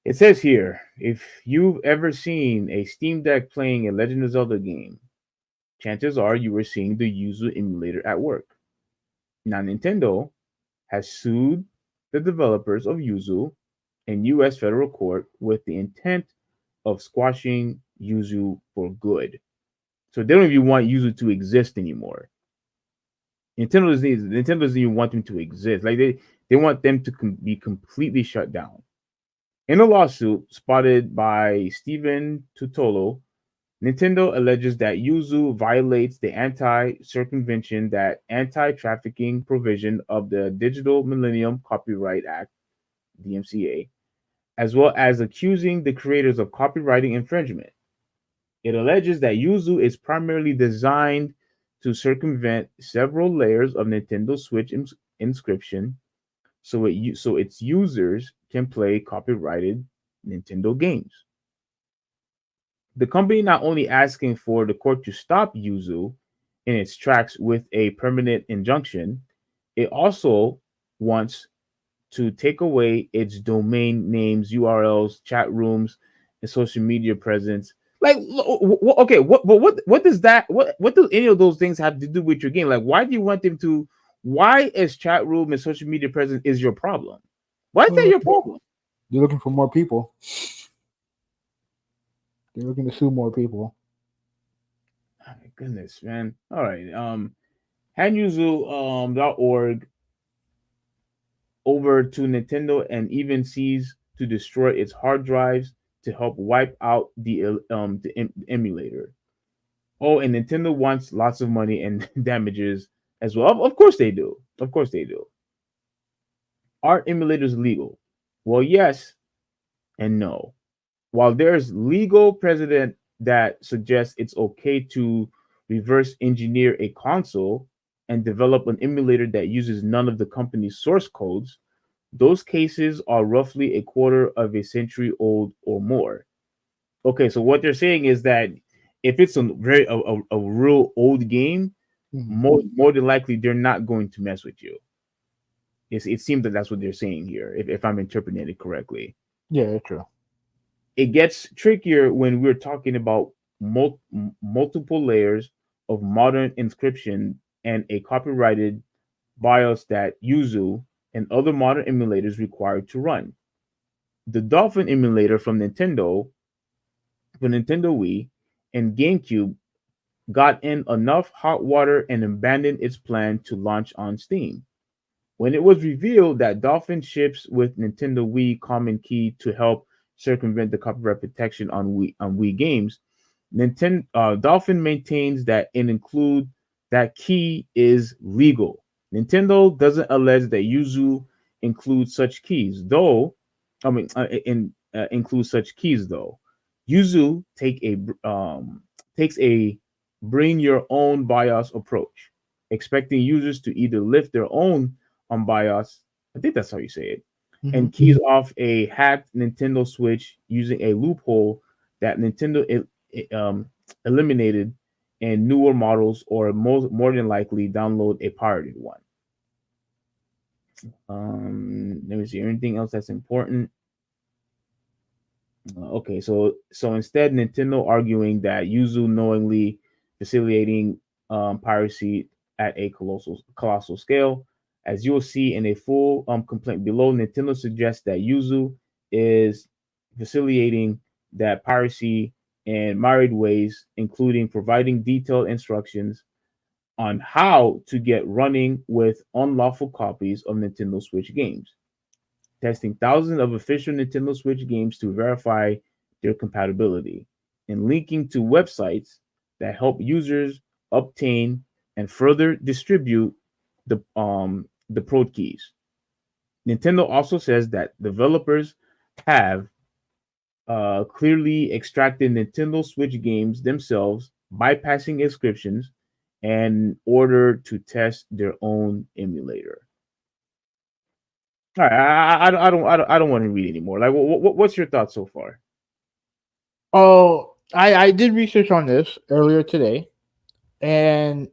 it says here, if you've ever seen a Steam Deck playing a Legend of Zelda game, chances are you were seeing the Yuzu emulator at work. Now, Nintendo has sued the developers of Yuzu in U.S. federal court with the intent of squashing Yuzu for good. So they don't even want Yuzu to exist anymore. Nintendo doesn't even want them to exist. Like they want them to be completely shut down. In a lawsuit spotted by Stephen Tutolo, Nintendo alleges that Yuzu violates the anti-circumvention that anti-trafficking provision of the Digital Millennium Copyright Act (DMCA), as well as accusing the creators of copywriting infringement. It alleges that Yuzu is primarily designed to circumvent several layers of Nintendo Switch inscription so its users can play copyrighted Nintendo games. The company not only asking for the court to stop Yuzu in its tracks with a permanent injunction, it also wants to take away its domain names, URLs, chat rooms, and social media presence. Like, okay, what does that what do any of those things have to do with your game? Like, why do you want them to? Why is chat room and social media presence is your problem? Why is that your problem? They're looking for more people. They're looking to sue more people. Oh my goodness, man. All right. Hanuzu .org over to Nintendo and even sees to destroy its hard drives to help wipe out the emulator. Oh, and Nintendo wants lots of money and damages as well. Of course they do. Of course they do. Are emulators legal? Well, yes and no. While there's legal precedent that suggests it's okay to reverse engineer a console and develop an emulator that uses none of the company's source codes, those cases are roughly a quarter of a century old or more. Okay, so what they're saying is that if it's a real old game, Mhm. more than likely they're not going to mess with you. It seems that that's what they're saying here, if I'm interpreting it correctly. Yeah, that's true. It gets trickier when we're talking about multiple layers of modern encryption and a copyrighted BIOS that Yuzu and other modern emulators require to run. The Dolphin emulator from Nintendo Wii and GameCube got in enough hot water and abandoned its plan to launch on Steam. When it was revealed that Dolphin ships with Nintendo Wii Common Key to help circumvent the copyright protection on Wii games, Nintendo Dolphin maintains that it include that key is legal. Nintendo doesn't allege that Yuzu includes such keys, though. I mean, includes such keys though. Yuzu takes a bring your own BIOS approach, expecting users to either lift their own on BIOS. I think that's how you say it, Hmm. and keys off a hacked Nintendo Switch using a loophole that Nintendo eliminated in newer models, or more than likely download a pirated one. Let me see. Anything else that's important? Okay, so instead, Nintendo arguing that Yuzu knowingly facilitating piracy at a colossal scale. As you will see in a full complaint below, Nintendo suggests that Yuzu is facilitating that piracy in myriad ways, including providing detailed instructions on how to get running with unlawful copies of Nintendo Switch games, testing thousands of official Nintendo Switch games to verify their compatibility, and linking to websites that help users obtain and further distribute the Pro keys. Nintendo also says that developers have clearly extracted Nintendo Switch games themselves, bypassing inscriptions in order to test their own emulator. All right, I don't want to read anymore. Like, what's your thoughts so far? Oh, I did research on this earlier today, and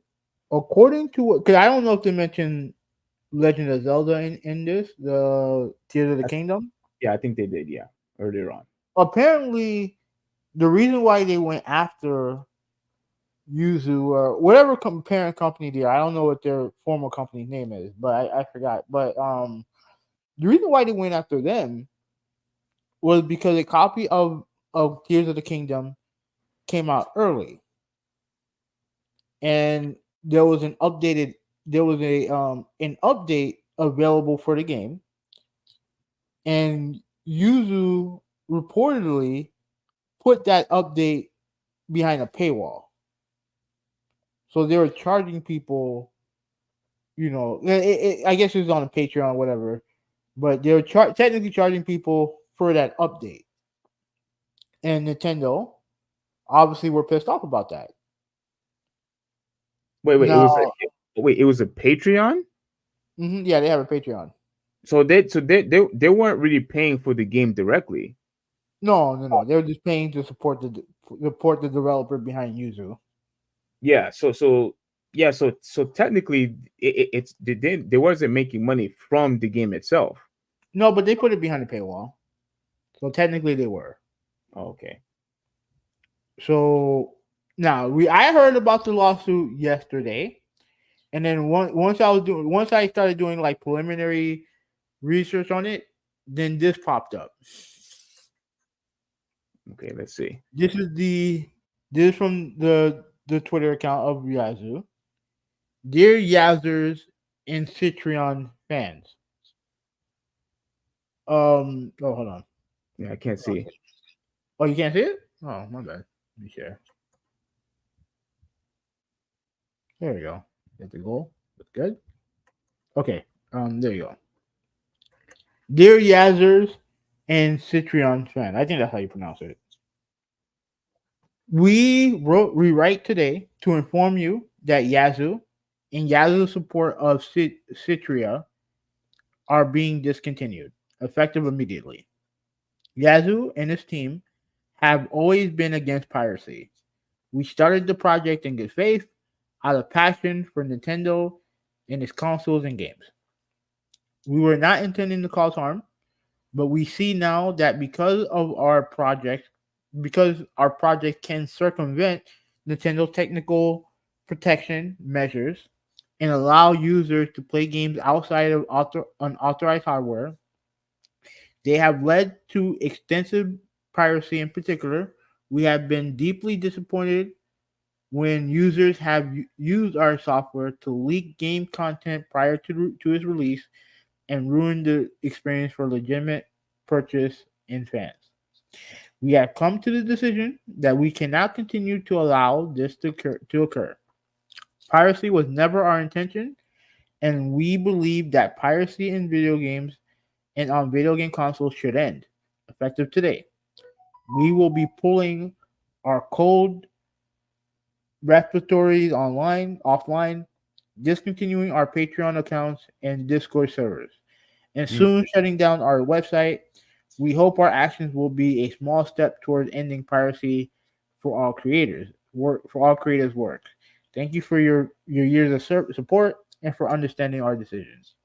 according to what, because I don't know if they mentioned Legend of Zelda in this, the Tears of the I, Kingdom. yeah, I think they did. Yeah, earlier on. Apparently, the reason why they went after Yuzu or whatever parent company they are, I don't know what their former company's name is, but I forgot. But the reason why they went after them was because a copy of Tears of the Kingdom came out early, and there was a an update available for the game, and Yuzu reportedly put that update behind a paywall. So they were charging people, I guess it was on a Patreon or whatever, but they were technically charging people for that update. And Nintendo obviously were pissed off about that. Wait, Now, it was a Patreon. yeah, they have a Patreon. They weren't really paying for the game directly. No, no, no. They were just paying to support the developer behind Yuzu. Yeah, so technically, it's they wasn't making money from the game itself. No, but they put it behind a paywall, so technically they were. Oh, okay. So now I heard about the lawsuit yesterday, and then once I started doing like preliminary research on it, then this popped up. Okay, let's see. This is from the Twitter account of Yazoo. Dear Yazers and Citrion fans. Oh, hold on. Yeah, I can't see. Oh, you can't see it? Oh, my bad. Let me share. There we go. Get the goal. That's good. Okay. There you go. Dear Yazers and Citrion fan. I think that's how you pronounce it. We write today to inform you that Yazoo and Yazoo support of Citria are being discontinued, effective immediately. Yazoo and his team have always been against piracy. We started the project in good faith, out of passion for Nintendo and its consoles and games. We were not intending to cause harm, but we see now that because our project can circumvent Nintendo's technical protection measures and allow users to play games outside of unauthorized hardware, they have led to extensive piracy in particular. We have been deeply disappointed when users have used our software to leak game content prior to its release and ruin the experience for legitimate purchase and fans. We have come to the decision that we cannot continue to allow this to occur. Piracy was never our intention, and we believe that piracy in video games and on video game consoles should end, effective today. We will be pulling our code repositories offline, discontinuing our Patreon accounts and Discord servers, and Mm. soon shutting down our website. We hope our actions will be a small step towards ending piracy for all creators' work. Thank you for your years of support and for understanding our decisions.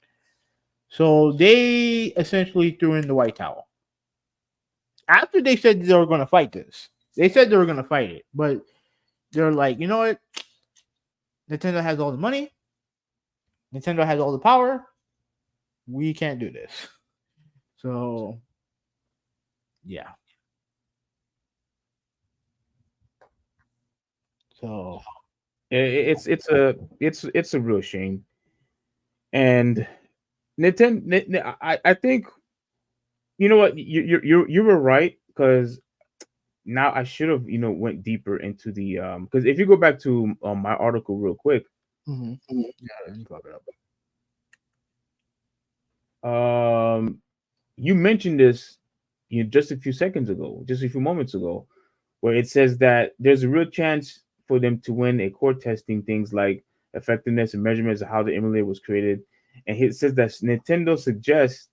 So they essentially threw in the white towel after they said they were going to fight this. They said they were going to fight it, but they're like, you know what? Nintendo has all the money. Nintendo has all the power. We can't do this. So yeah. So It's a real shame. And Nintendo, I think you know what you were right, because now I should have went deeper into the because if you go back to my article real quick, mm-hmm. Yeah, let me plug it up. um you mentioned this just a few seconds ago, just a few moments ago, where it says that there's a real chance for them to win a court testing things like effectiveness and measurements of how the emulator was created. And it says that Nintendo suggests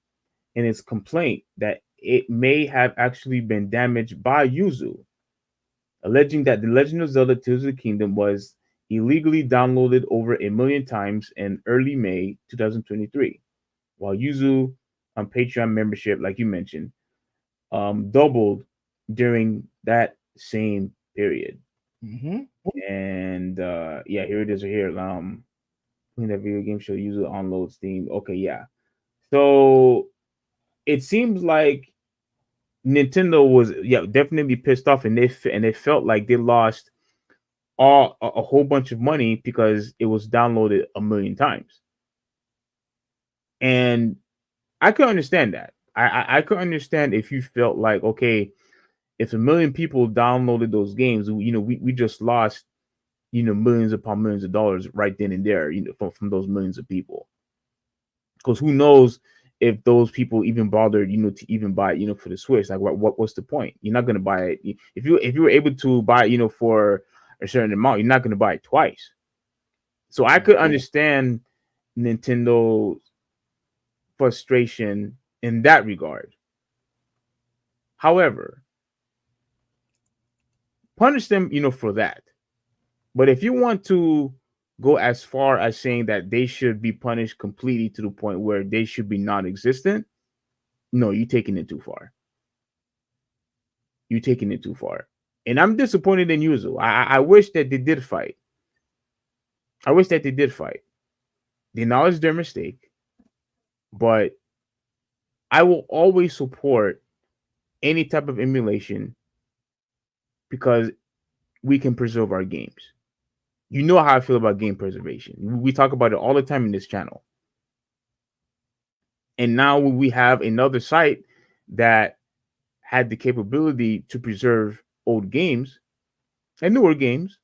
in its complaint that it may have actually been damaged by Yuzu, alleging that The Legend of Zelda Tears of the Kingdom was illegally downloaded over 1 million times in early May 2023, while Yuzu on Patreon membership, like you mentioned, doubled during that same period. Mm-hmm. And yeah, here it is right here. Playing that video game show Yuzu onload Steam. Okay, yeah. So it seems like Nintendo was definitely pissed off, and they felt like they lost a whole bunch of money because it was downloaded 1 million times. And I could understand that. I could understand if you felt like, okay, if 1 million people downloaded those games, we just lost millions upon millions of dollars right then and there, from those millions of people. Because who knows if those people even bothered, to even buy it, for the Switch. Like, what's the point? You're not gonna buy it if you were able to buy it, for a certain amount. You're not gonna buy it twice. So I could understand Nintendo's frustration in that regard. However, punish them, for that. But if you want to go as far as saying that they should be punished completely to the point where they should be non-existent, no, you're taking it too far. You're taking it too far. And I'm disappointed in Yuzu. I wish that they did fight. I wish that they did fight. They acknowledge their mistake, but I will always support any type of emulation because we can preserve our games. You know how I feel about game preservation. We talk about it all the time in this channel. And now we have another site that had the capability to preserve old games and newer games.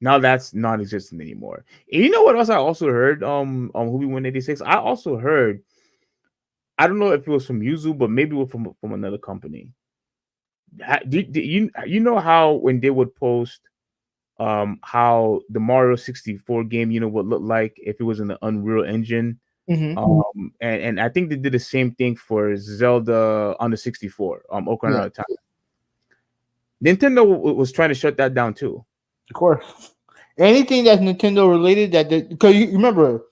Now that's non-existent anymore. And you know what else I also heard on Who We Win 86? I also heard, I don't know if it was from Yuzu, but maybe it was from another company. You know how when they would post how the Mario 64 game, would look like if it was in the Unreal Engine. Mm-hmm. And I think they did the same thing for Zelda on the 64, Ocarina of Time. Nintendo was trying to shut that down too. Of course. Anything that's Nintendo related because you remember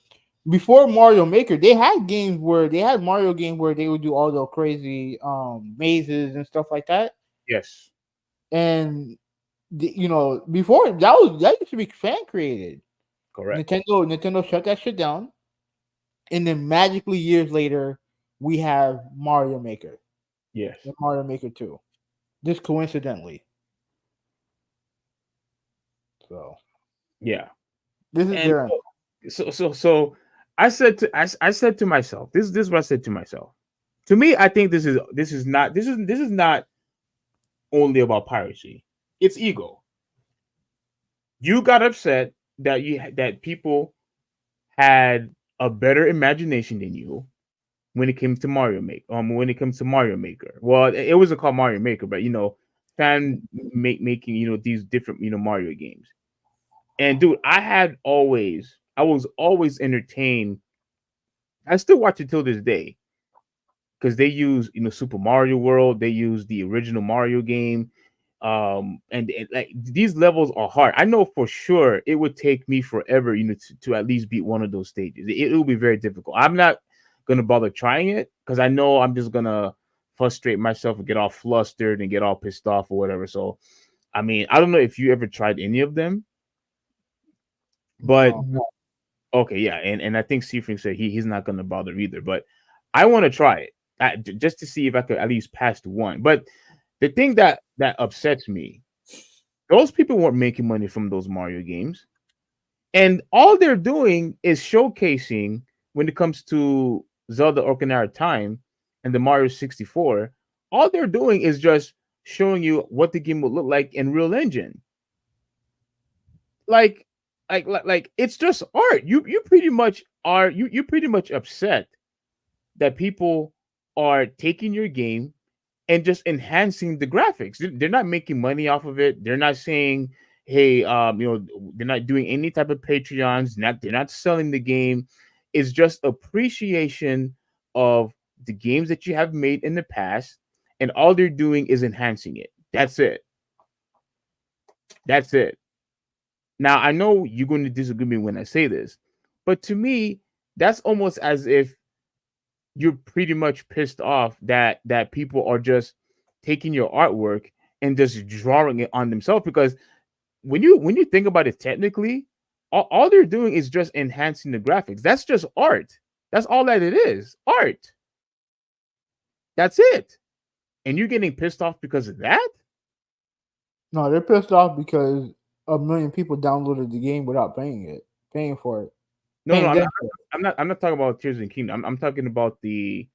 before Mario Maker, they had games where they had Mario games where they would do all the crazy mazes and stuff like that. Yes, And before that used to be fan created. correct. Nintendo shut that shit down, and then magically years later, we have Mario Maker Yes, and Mario Maker 2. Just coincidentally. So yeah. this is And their so I said to myself, this is what I said to myself. To me, I think this is not only about piracy. It's ego. You got upset that that people had a better imagination than you when it came to when it comes to Mario Maker. Well, it wasn't called Mario Maker, but making these different Mario games. And dude, I was always entertained. I still watch it till this day because they use Super Mario World. They use the original Mario game. Like these levels are hard. I know for sure it would take me forever, to at least beat one of those stages. It will be very difficult. I'm not gonna bother trying it because I know I'm just gonna frustrate myself and get all flustered and get all pissed off or whatever. So, I mean, I don't know if you ever tried any of them, but no. okay, yeah, and I think Seafring said he's not gonna bother either. But I want to try it just to see if I could at least pass the one. But the thing that upsets me, those people weren't making money from those Mario games, and all they're doing is showcasing when it comes to Zelda Ocarina of Time and the Mario 64. All they're doing is just showing you what the game would look like in Real Engine. Like, like it's just art. You pretty much are you pretty much upset that people are taking your game and just enhancing the graphics. They're not making money off of it. They're not saying, "Hey, they're not doing any type of Patreons. They're not selling the game. It's just appreciation of the games that you have made in the past, and all they're doing is enhancing it. That's it. That's it." Now, I know you're going to disagree with me when I say this, but to me, that's almost as if you're pretty much pissed off that people are just taking your artwork and just drawing it on themselves, because when you think about it technically, all they're doing is just enhancing the graphics. That's just art. That's all that it is. Art. That's it. And you're getting pissed off because of that? No, they're pissed off because a million people downloaded the game without paying for it, No, no, paying them. I'm not talking about Tears of the Kingdom. I'm talking about the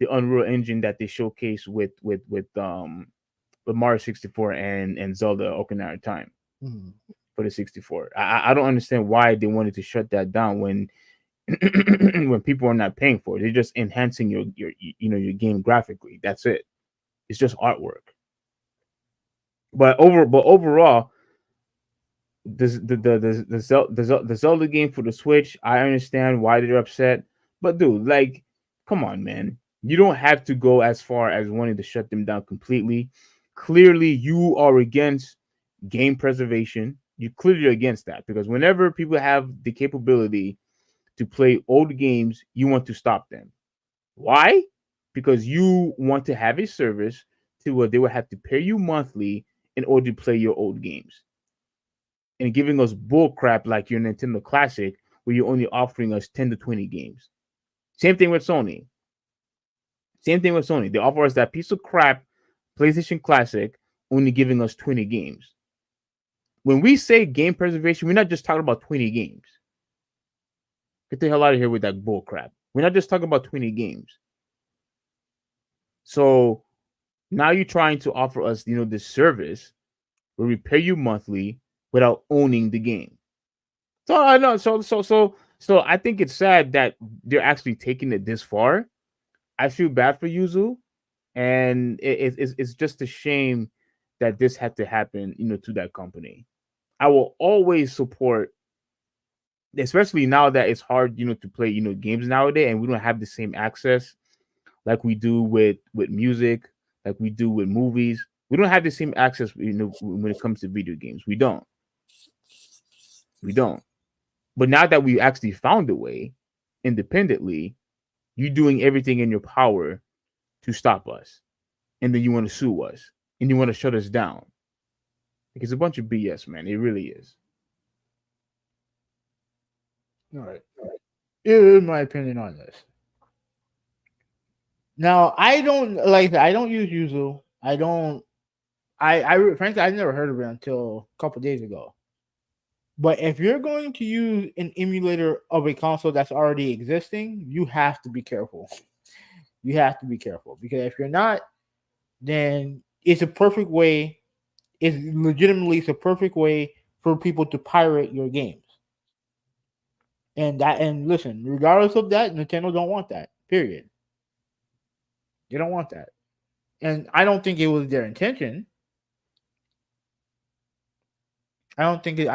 Unreal Engine that they showcase with Mario 64 and Zelda Ocarina of Time Mhm. for the 64. I don't understand why they wanted to shut that down when when people are not paying for it. They're just enhancing your game graphically. That's it. It's just artwork. But overall, the Zelda game for the Switch, I understand why they're upset. But dude, like, come on, man. You don't have to go as far as wanting to shut them down completely. Clearly, you are against game preservation. You clearly are against that, because whenever people have the capability to play old games, you want to stop them. Why? Because you want to have a service to where they will have to pay you monthly in order to play your old games, and giving us bull crap like your Nintendo Classic, where you're only offering us 10 to 20 games. Same thing with Sony. Same thing with Sony. They offer us that piece of crap PlayStation Classic, only giving us 20 games. When we say game preservation, we're not just talking about 20 games. Get the hell out of here with that bull crap. We're not just talking about 20 games. So now you're trying to offer us, this service where we pay you monthly without owning the game. So I know. So I think it's sad that they're actually taking it this far. I feel bad for Yuzu, and it's just a shame that this had to happen, to that company. I will always support, especially now that it's hard, to play, games nowadays, and we don't have the same access like we do with music, like we do with movies. We don't have the same access, when it comes to video games. We don't. We don't. But now that we actually found a way independently, you doing everything in your power to stop us, and then you want to sue us, and you want to shut us down. Like, it's a bunch of BS, man. It really is. All right. Here's my opinion on this. Now, I don't like that. I don't use Yuzu. I don't. Frankly, I never heard of it until a couple days ago. But if you're going to use an emulator of a console that's already existing, you have to be careful. You have to be careful because if you're not, then it's a perfect way. It's legitimately it's a perfect way for people to pirate your games. And listen, regardless of that, Nintendo don't want that. Period. They don't want that. And I don't think it was their intention. I don't think it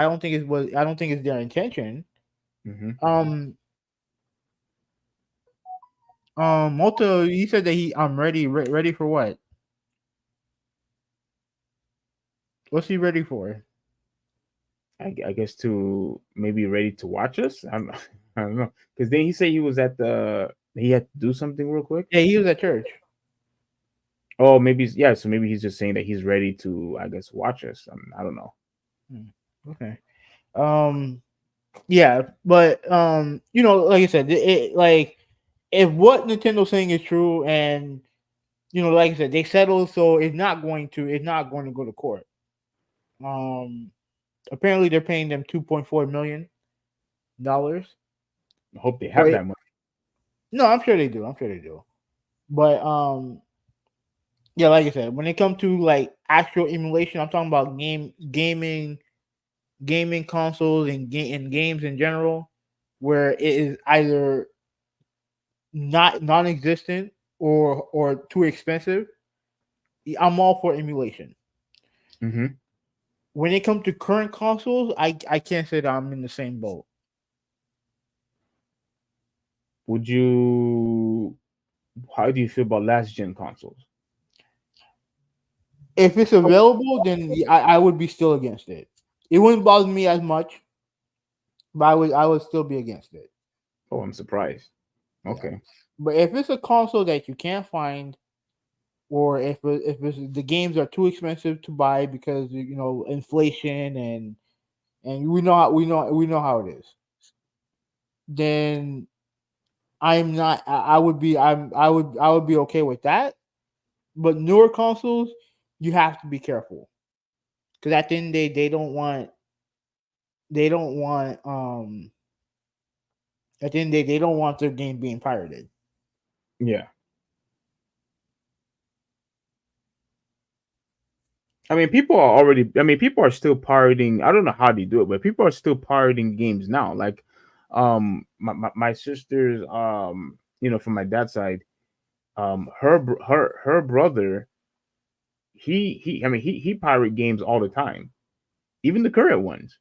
was. I don't think it's their intention. Mm-hmm. Moto, he said that I'm ready for what? What's he ready for? I guess to maybe ready to watch us. I don't know. Because then he said he was at the. He had to do something real quick. Yeah, he was at church. Oh, maybe yeah. So maybe he's just saying that he's ready to, I guess, watch us. I don't know. Okay. Yeah, but like I said, like if what Nintendo's saying is true, and like I said, they settled, so it's not going to go to court. Apparently they're paying them $2.4 million. I hope they have But that much. no, I'm sure they do. I'm sure they do. But yeah, like I said, when it comes to like actual emulation, I'm talking about gaming consoles and games in general, where it is either not non-existent or too expensive. I'm all for emulation. Mm-hmm. When it comes to current consoles, I can't say that I'm in the same boat. Would you? How do you feel about last gen consoles? If it's available, then I would be still against it. It wouldn't bother me as much, but I would still be against it. Oh, I'm surprised. Yeah. Okay. But if it's a console that you can't find, or if the games are too expensive to buy because inflation and we know how it is, then I'm not. I would be. I would be okay with that. But newer consoles, you have to be careful because at the end of the day, they don't want. They don't want. At the end of the day, they don't want their game being pirated. Yeah. I mean, people are already. I mean, people are still pirating. I don't know how they do it, but people are still pirating games now. Like, my sister's, from my dad's side, her brother, I mean, he pirate games all the time, even the current ones.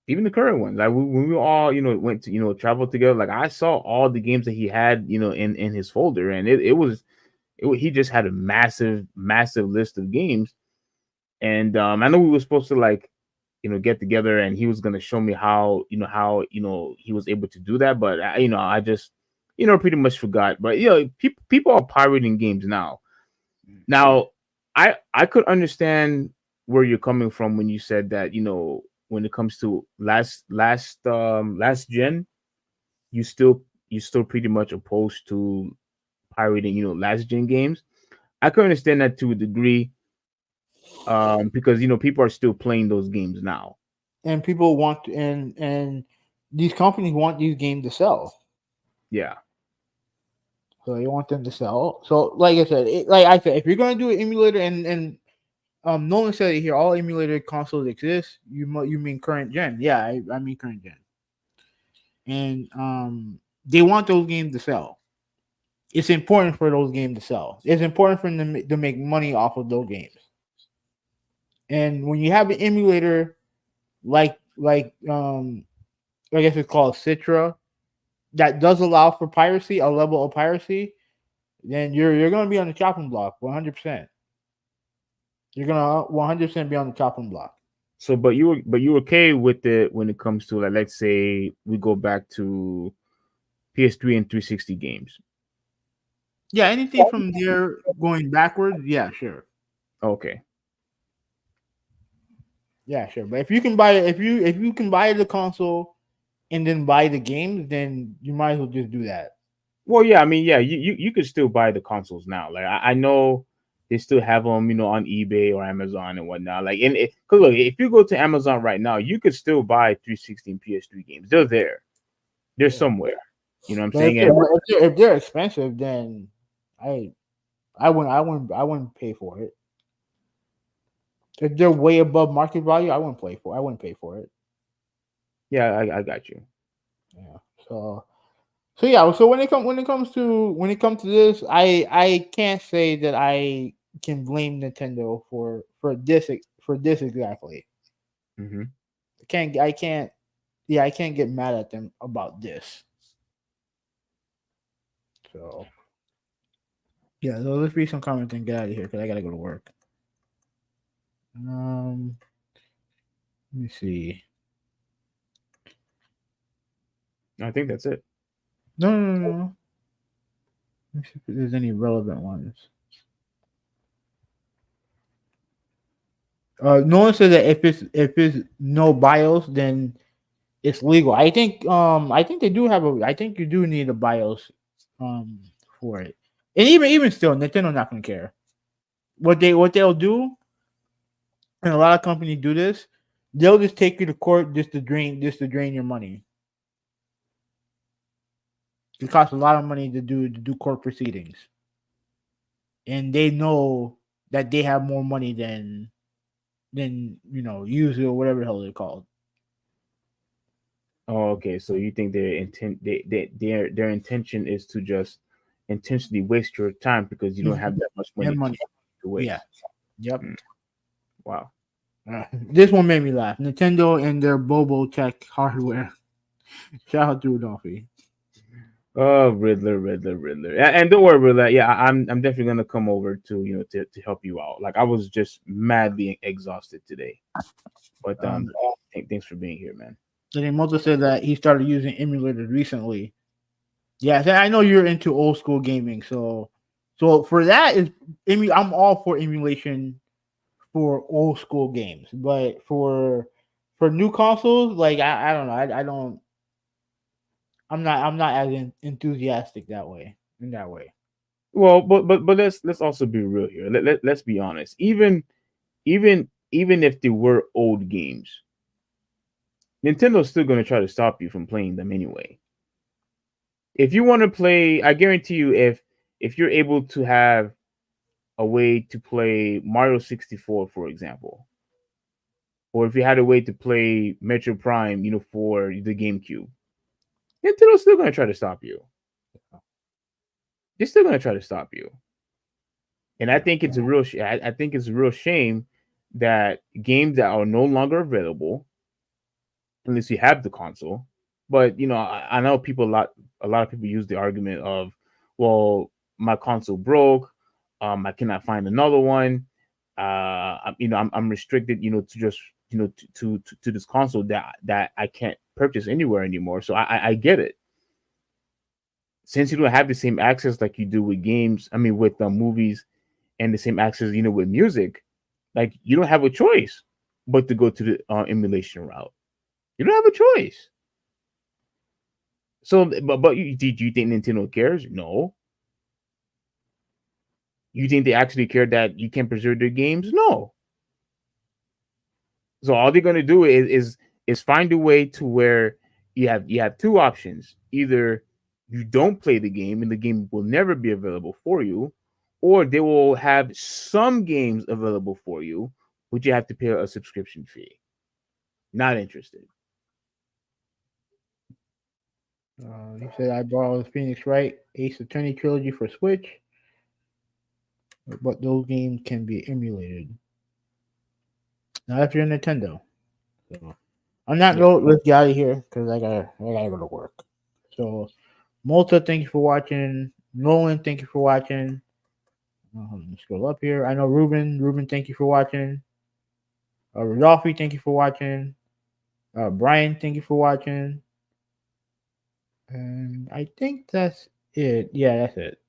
Even the current ones, like when we all, went to, travel together. Like, I saw all the games that he had, in his folder, and he just had a massive list of games. And I know we were supposed to, like, get together, and he was gonna show me how he was able to do that. But I just pretty much forgot. But people are pirating games now. Now, I could understand where you're coming from when you said that, when it comes to last gen, you still pretty much opposed to pirating, last gen games. I could understand that to a degree, because people are still playing those games now. And people want and these companies want these games to sell. Yeah. So they want them to sell. So like I said, if you're going to do an emulator and no one said it here, all emulator consoles exist. You mean current gen? Yeah, I mean current gen. And they want those games to sell. It's important for those games to sell. It's important for them to make money off of those games. And when you have an emulator like I guess it's called Citra that does allow for piracy, a level of piracy, then you're going to be on the chopping block 100%. You're gonna 100% be on the chopping block. So, but you're okay with it when it comes to, like, let's say we go back to PS3 and 360 games. Yeah, anything from there going backwards, yeah, sure. Okay. Yeah, sure. But if you can buy the console and then buy the games, then you might as well just do that. Well, yeah, I mean, yeah, you could still buy the consoles now. Like, I know they still have them, on eBay or Amazon and whatnot. Like, and because look, if you go to Amazon right now, you could still buy 360 and PS3 games. They're there. They're Yeah. somewhere. You know what I'm But if saying? they're, And but if they're expensive, then I I wouldn't pay for it. If they're way above market value, I wouldn't pay for it. yeah, I got you. Yeah. So yeah. So when it comes to this, I can't say that I can blame Nintendo for this exactly. Hmm. I can't. Yeah, I can't get mad at them about this. So yeah. So let's read some comments and get out of here because I gotta go to work. Um. Let me see. I think that's it. No, no, no, no. Let me see if there's any relevant ones. No one said that if it's no BIOS, then it's legal. I think they do have a. I think you do need a BIOS, um, for it. And even still, Nintendo not gonna care. What they'll do, and a lot of companies do this. They'll just take you to court just to drain your money. It costs a lot of money to do court proceedings, and they know that they have more money than Yuzu or whatever the hell they're called. Oh, okay. So you think their intention is to just intentionally waste your time because you don't have that much And money money. to Yeah. waste. Yep. Mm, wow. This one made me laugh. Nintendo and their Bobo Tech hardware. Shout out to Rudolphy. Oh, Riddler. And don't worry, Riddler. Yeah, I'm definitely gonna come over to to help you out. Like, I was just madly exhausted today, but Um, thanks for being here, man. then Moto said that he started using emulators recently. Yeah, so I know you're into old school gaming, so for that I'm all for emulation for old school games, but for new consoles, like I don't know, I don't, I'm not as enthusiastic that way in that way. Well, but let's also be real here. Let's be honest. Even if they were old games, Nintendo's still gonna try to stop you from playing them anyway. If you want to play, I guarantee you, if you're able to have a way to play Mario 64, for example, or if you had a way to play Metro Prime, for the GameCube, Nintendo's still gonna try to stop you. They're still gonna try to stop you. And I think it's a real, I think it's a real shame that games that are no longer available, unless you have the console. But I know a lot of people use the argument of, well, my console broke, I cannot find another one. I'm restricted, to just to this console that I can't purchase anywhere anymore. So I get it. Since you don't have the same access like you do with games, I mean with movies, and the same access with music, like, you don't have a choice but to go to the emulation route. You don't have a choice. So, but do you think Nintendo cares? No. You think they actually care that you can preserve their games? No. So all they're gonna do is find a way to where you have two options. Either you don't play the game and the game will never be available for you, or they will have some games available for you, but you have to pay a subscription fee. Not interested. He said I borrowed Phoenix Wright Ace Attorney trilogy for Switch, but those games can be emulated. Not if you're Nintendo. So on that Yeah. note, let's get out of here because I gotta go to work. So Malta, thank you for watching. Nolan, thank you for watching. Let me scroll up here. I know Ruben, thank you for watching. Rodolphe, thank you for watching. Brian, thank you for watching. And I think that's it. Yeah, that's it.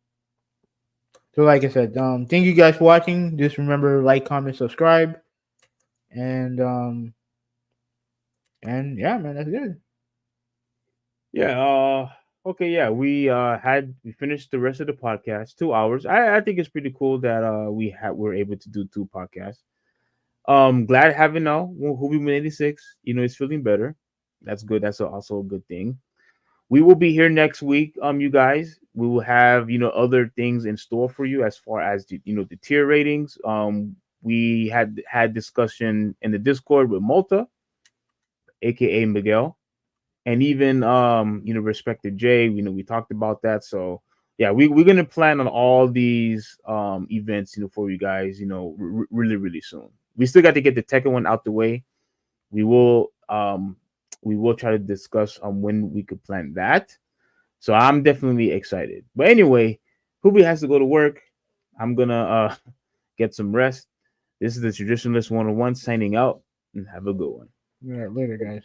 So, like I said, thank you guys for watching. Just remember, like, comment, subscribe, and yeah, man, that's good. Yeah. Okay. Yeah. We finished the rest of the podcast. 2 hours. I think it's pretty cool that we're able to do two podcasts. Glad having now Who 86. He's feeling better. That's good. That's also a good thing. We will be here next week. You guys, we will have other things in store for you as far as the tier ratings. We had discussion in the Discord with Malta, aka Miguel, and even respected Jay. We talked about that. So yeah, we're gonna plan on all these events for you guys really really soon. We still got to get the Tekken one out the way. We will try to discuss on when we could plan that. So I'm definitely excited. But anyway, Hubi has to go to work. I'm gonna get some rest. This is the Traditionalist 101 signing out, and have a good one. Yeah, later, guys.